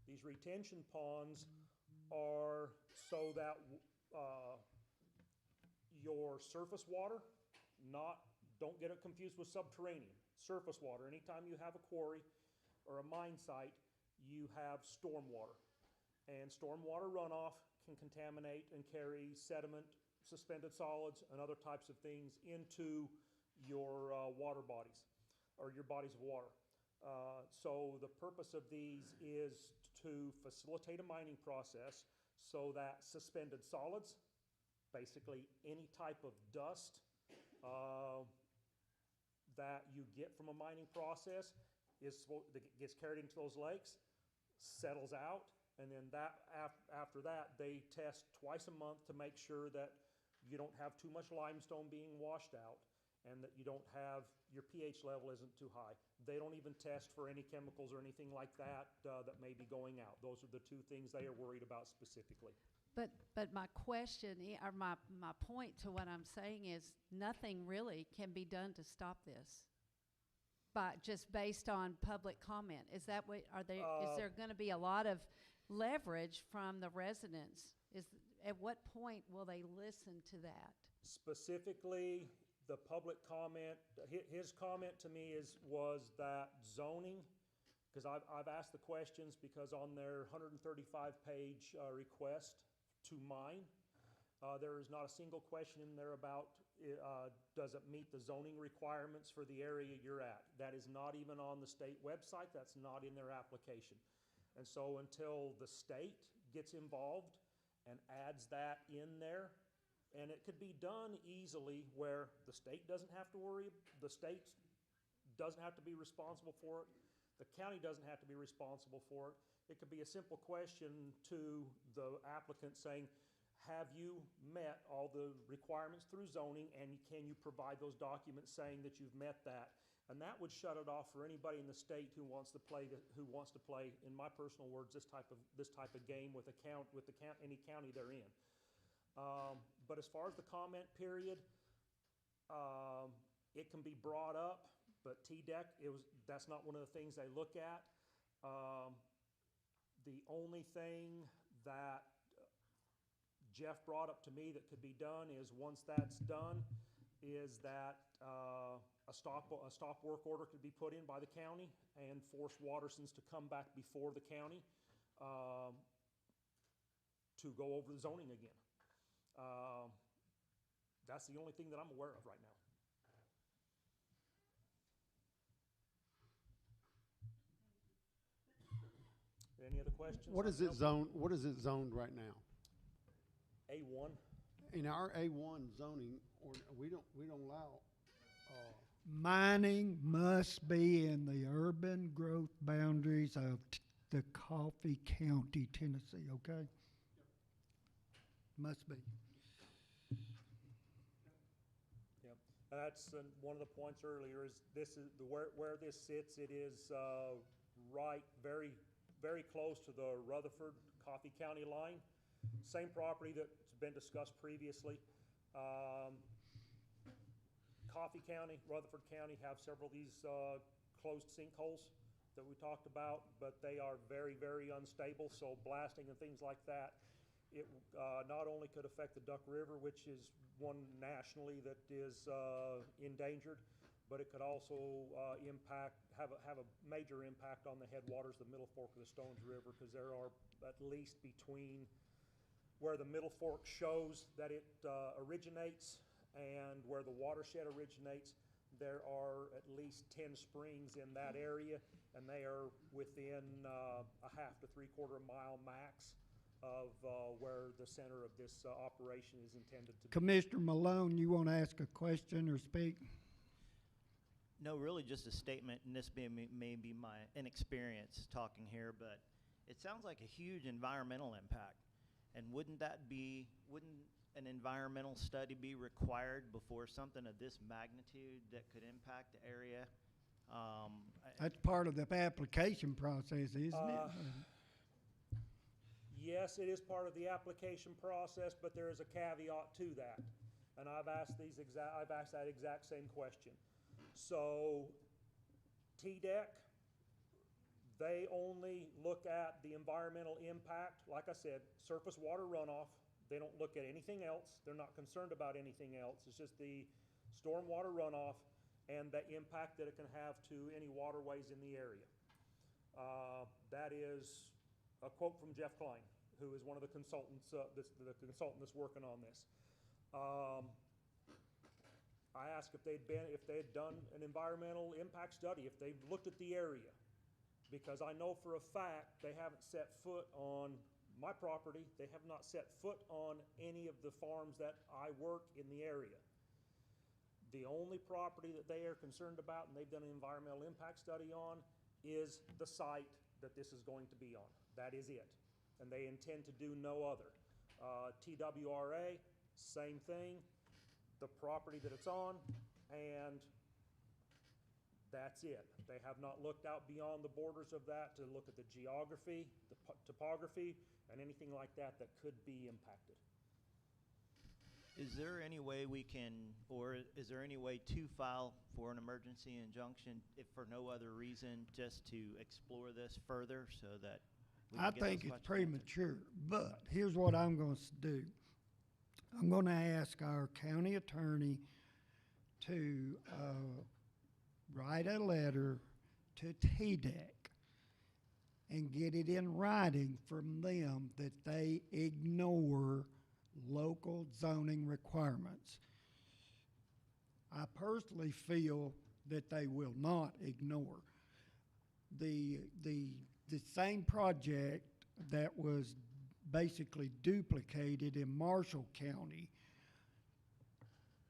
These retention ponds are so that your surface water, don't get it confused with subterranean. Surface water, anytime you have a quarry or a mine site, you have storm water. And stormwater runoff can contaminate and carry sediment, suspended solids, and other types of things into your water bodies, or your bodies of water. So the purpose of these is to facilitate a mining process so that suspended solids, basically any type of dust that you get from a mining process that gets carried into those lakes, settles out, and then after that they test twice a month to make sure that you don't have too much limestone being washed out and that you don't have, your pH level isn't too high. They don't even test for any chemicals or anything like that that may be going out. Those are the two things they are worried about specifically. But my question, or my point to what I'm saying is, nothing really can be done to stop this, but just based on public comment. Is that what, is there going to be a lot of leverage from the residents? At what point will they listen to that? Specifically, the public comment, his comment to me was that zoning, because I've asked the questions, because on their 135-page request to mine, there is not a single question in there about does it meet the zoning requirements for the area you're at. That is not even on the state website. That's not in their application. And so until the state gets involved and adds that in there, and it could be done easily where the state doesn't have to worry, the state doesn't have to be responsible for it, the county doesn't have to be responsible for it. It could be a simple question to the applicant saying, have you met all the requirements through zoning, and can you provide those documents saying that you've met that? And that would shut it off for anybody in the state who wants to play, in my personal words, this type of game with any county they're in. But as far as the comment period, it can be brought up, but TDEC, that's not one of the things they look at. The only thing that Jeff brought up to me that could be done is, once that's done, is that a stop work order could be put in by the county and force Watersons to come back before the county to go over the zoning again. That's the only thing that I'm aware of right now. Any other questions? What is it zoned right now? A1. in our A1 zoning, or we don't allow, Mining must be in the urban growth boundaries of the Coffee County, Tennessee, okay? Must be. Yep, that's one of the points earlier is this is where this sits. It is right, very, very close to the Rutherford Coffee County line. Same property that's been discussed previously. Coffee County, Rutherford County have several of these closed sinkholes that we talked about, but they are very, very unstable. So blasting and things like that, it not only could affect the Duck River, which is one nationally that is endangered, but it could also have a major impact on the headwaters, the Middle Fork of the Stones River, because there are at least between where the Middle Fork shows that it originates and where the watershed originates, there are at least 10 springs in that area, and they are within a half to 3/4 mile max of where the center of this operation is intended to be. Commissioner Malone, you want to ask a question or speak? No, really just a statement, and this may be my inexperience talking here, but it sounds like a huge environmental impact. And wouldn't an environmental study be required before something of this magnitude that could impact the area? That's part of the application process, isn't it? Yes, it is part of the application process, but there is a caveat to that. And I've asked that exact same question. So TDEC, they only look at the environmental impact, like I said, surface water runoff. They don't look at anything else. They're not concerned about anything else. It's just the stormwater runoff and the impact that it can have to any waterways in the area. That is a quote from Jeff Klein, who is one of the consultants, the consultant that's working on this. I asked if they had done an environmental impact study, if they've looked at the area, because I know for a fact they haven't set foot on my property. They have not set foot on any of the farms that I work in the area. The only property that they are concerned about, and they've done an environmental impact study on, is the site that this is going to be on. That is it. And they intend to do no other. TWRA, same thing. The property that it's on, and that's it. They have not looked out beyond the borders of that to look at the geography, the topography, and anything like that that could be impacted. Is there any way we can, or is there any way to file for an emergency injunction if for no other reason, just to explore this further so that we can I get think those it's questions premature, but here's what I'm going to do. I'm going to ask our county attorney to write a letter to TDEC and get it in writing from them that they ignore local zoning requirements. I personally feel that they will not ignore. The same project that was basically duplicated in Marshall County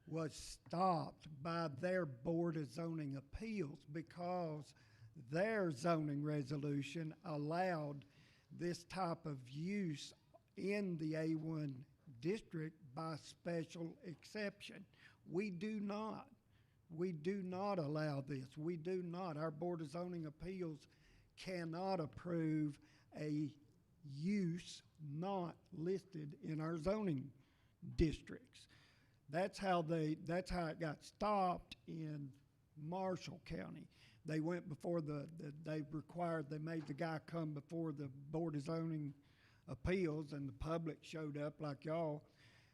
was stopped by their Board of Zoning Appeals because their zoning resolution allowed this type of use in the A1 district by special exception. We do not. We do not allow this. We do not. Our Board of Zoning Appeals cannot approve a use not listed in our zoning districts. That's how it got stopped in Marshall County. They went before they made the guy come before the Board of Zoning Appeals, and the public showed up like y'all,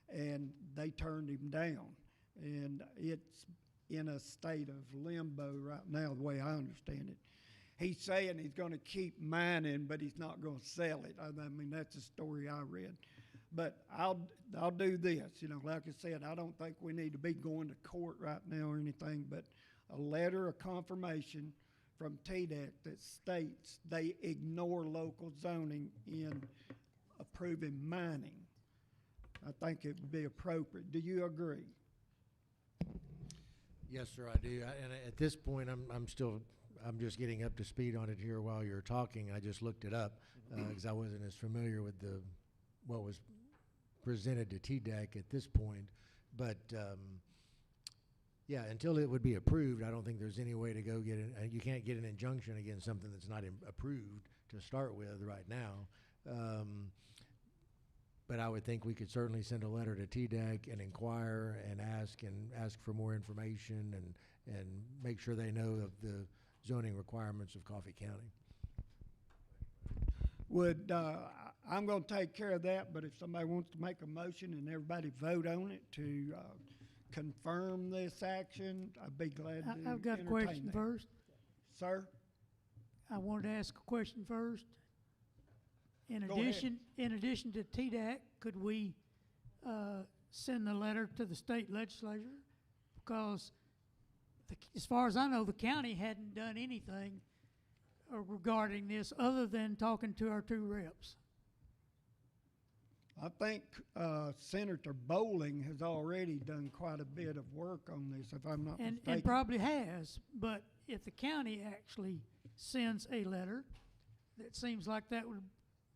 and they turned him down. And it's in a state of limbo right now, the way I understand it. He's saying he's going to keep mining, but he's not going to sell it. I mean, that's the story I read. But I'll do this. You know, like I said, I don't think we need to be going to court right now or anything, but a letter of confirmation from TDEC that states they ignore local zoning in approving mining. I think it would be appropriate. Do you agree? Yes, sir, I do. And at this point, I'm just getting up to speed on it here while you're talking. I just looked it up, because I wasn't as familiar with what was presented to TDEC at this point. But, yeah, until it would be approved, I don't think there's any way to go get it. You can't get an injunction against something that's not approved to start with right now. But I would think we could certainly send a letter to TDEC and inquire and ask for more information and make sure they know of the zoning requirements of Coffee County. I'm gonna take care of that, but if somebody wants to make a motion and everybody vote on it to confirm this action, I'd be glad to I've got a entertain question that. first. Sir? I wanted to ask a question first. In Go ahead. addition to TDAC, could we send a letter to the state legislature? Because as far as I know, the county hadn't done anything regarding this other than talking to our 2 reps. I think Senator Bowling has already done quite a bit of work on this, if I'm not mistaken. And probably has, but if the county actually sends a letter, it seems like that would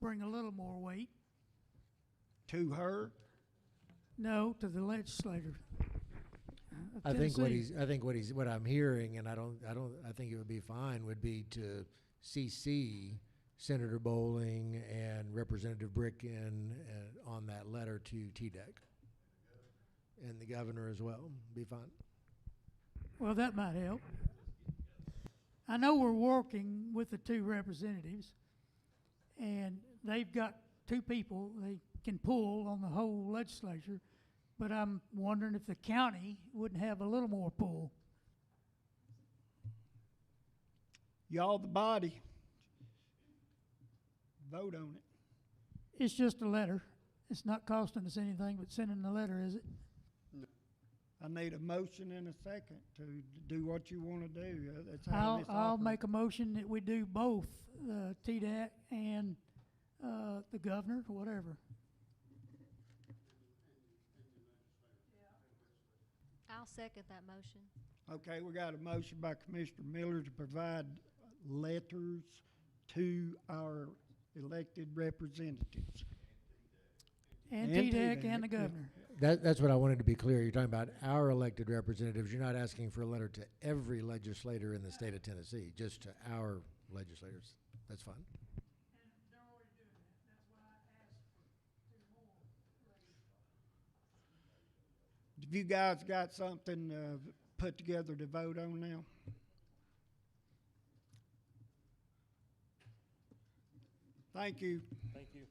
bring a little more weight. To her? No, to the legislator. of I think Tennessee. what I'm hearing, and I think it would be fine, would be to CC Senator Bowling and Representative Bricken on that letter to TDEC. And the governor as well, be fine. Well, that might help. I know we're working with the 2 representatives, and they've got 2 people they can pull on the whole legislature, but I'm wondering if the county wouldn't have a little more pull. Y'all the body. Vote on it. It's just a letter. It's not costing us anything but sending the letter, is it? I need a motion and a second to do what you want to do. That's how this I'll operates. make a motion that we do both, TDAC and the governor, whatever. I'll second that motion. Okay, we got a motion by Commissioner Miller to provide letters to our elected representatives. And And TDAC TDAC, and the yeah. governor. That's what I wanted to be clear. You're talking about our elected representatives. You're not asking for a letter to every legislator in the state of Tennessee, just to our legislators. That's fine. Have you guys got something put together to vote on now? Thank you. Thank you.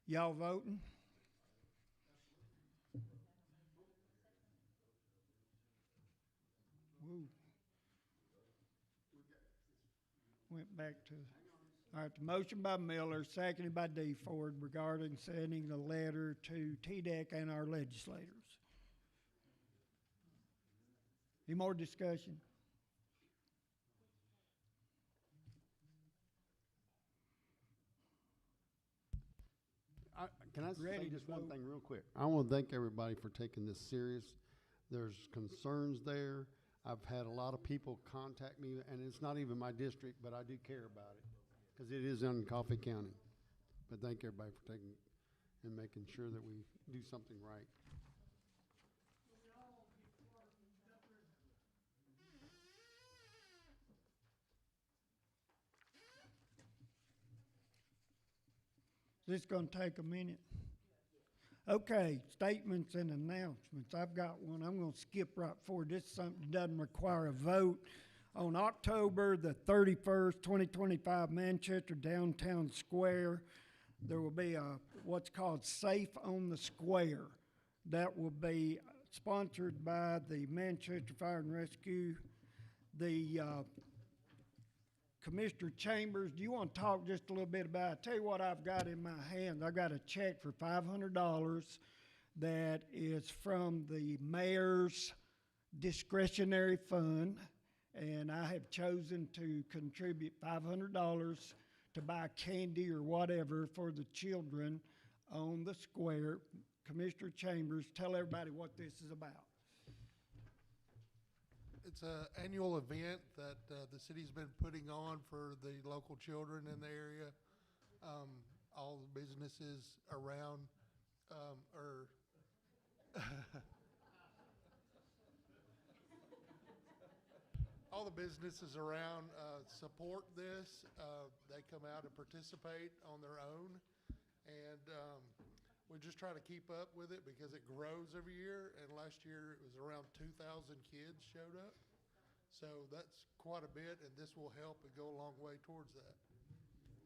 Y'all voting? Woo. Went back to, all right, the motion by Miller, seconded by D Ford regarding sending a letter to TDEC and our legislators. Any more discussion? Can I Ready say to just one vote. thing real quick? I want to thank everybody for taking this serious. There's concerns there. I've had a lot of people contact me, and it's not even my district, but I do care about it, because it is in Coffee County. But thank everybody for taking and making sure that we do something right. This gonna take a minute. Okay, statements and announcements. I've got one. I'm gonna skip right forward. This is something that doesn't require a vote. On October the 31st, 2025, Manchester Downtown Square, there will be a, what's called Safe on the Square. That will be sponsored by the Manchester Fire and Rescue. The Commissioner Chambers, do you want to talk just a little bit about it? Tell you what I've got in my hands. I've got a check for $500 that is from the mayor's discretionary fund, and I have chosen to contribute $500 to buy candy or whatever for the children on the square. Commissioner Chambers, tell everybody what this is about. It's an annual event that the city's been putting on for the local children in the area. All the businesses around are all the businesses around support this. They come out and participate on their own, and we just try to keep up with it because it grows every year. And last year it was around 2,000 kids showed up, so that's quite a bit, and this will help and go a long way towards that.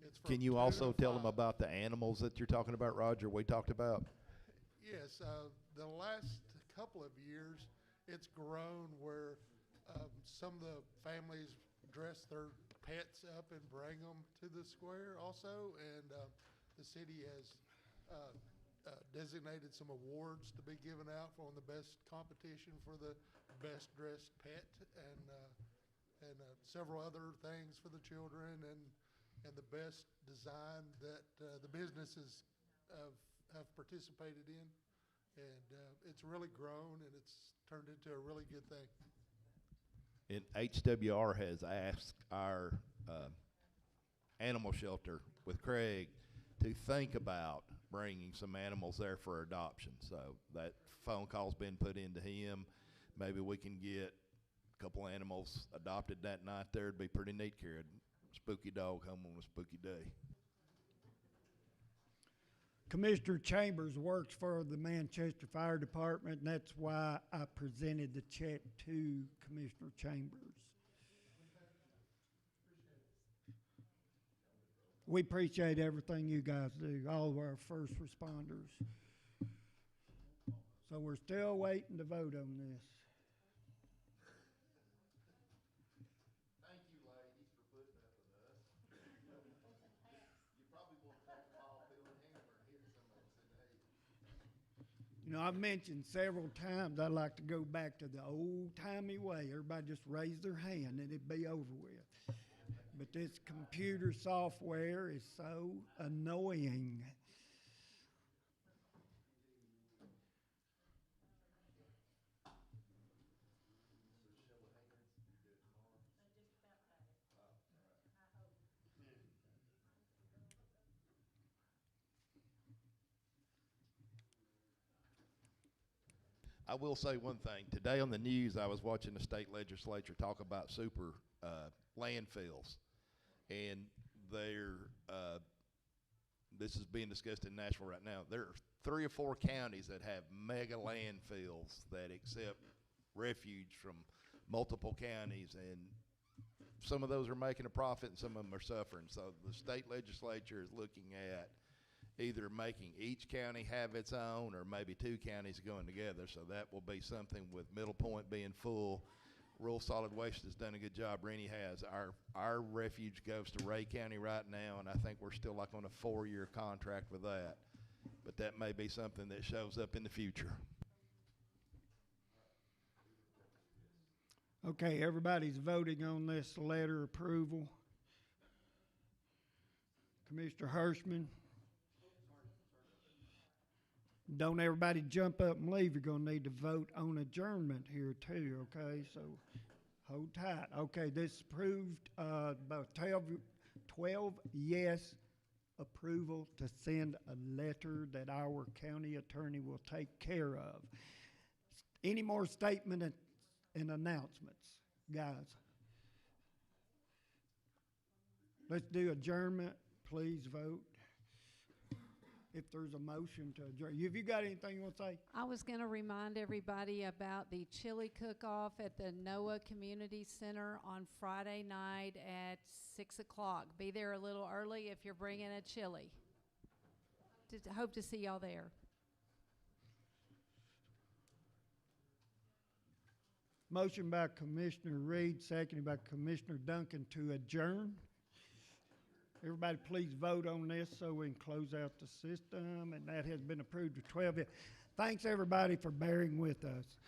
It's from Can you 2 also to tell them 5. about the animals that you're talking about, Roger, we talked about? Yes, the last couple of years, it's grown where some of the families dress their pets up and bring them to the square also, and the city has designated some awards to be given out on the best competition for the best dressed pet, and several other things for the children, and the best design that the businesses have participated in. And it's really grown, and it's turned into a really good thing. And HWR has asked our animal shelter with Craig to think about bringing some animals there for adoption. So that phone call's been put into him. Maybe we can get a couple animals adopted that night there. It'd be pretty neat, carrying a spooky dog home on a spooky day. Commissioner Chambers works for the Manchester Fire Department, and that's why I presented the check to Commissioner Chambers. We appreciate everything you guys do, all of our first responders. So we're still waiting to vote on this. Thank you, ladies, for putting up with us. You probably won't take a ball field hammer and hit somebody in the head. You know, I've mentioned several times I'd like to go back to the old-timey way. Everybody just raise their hand and it'd be over with. But this computer software is so annoying. I will say one thing. Today on the news, I was watching the state legislature talk about super landfills, and this is being discussed in Nashville right now. There are 3 or 4 counties that have mega landfills that accept refuge from multiple counties, and some of those are making a profit and some of them are suffering. So the state legislature is looking at either making each county have its own or maybe 2 counties going together. So that will be something with Middle Point being full. Rural Solid Waste has done a good job. Rennie has. Our refuge goes to Ray County right now, and I think we're still like on a 4-year contract with that. But that may be something that shows up in the future. Okay, everybody's voting on this letter approval. Commissioner Hirschman? Don't everybody jump up and leave. You're gonna need to vote on adjournment here too, okay? So hold tight. Okay, this approved, about 12 yes approval to send a letter that our county attorney will take care of. Any more statement and announcements, guys? Let's do adjournment. Please vote. If there's a motion to adjourn. Have you got anything you want to say? I was going to remind everybody about the chili cook-off at the NOAA Community Center on Friday night at 6 o'clock. Be there a little early if you're bringing a chili. Hope to see y'all there. Motion by Commissioner Reed, seconded by Commissioner Duncan to adjourn. Everybody please vote on this so we can close out the system, and that has been approved with 12 yes. Thanks everybody for bearing with us.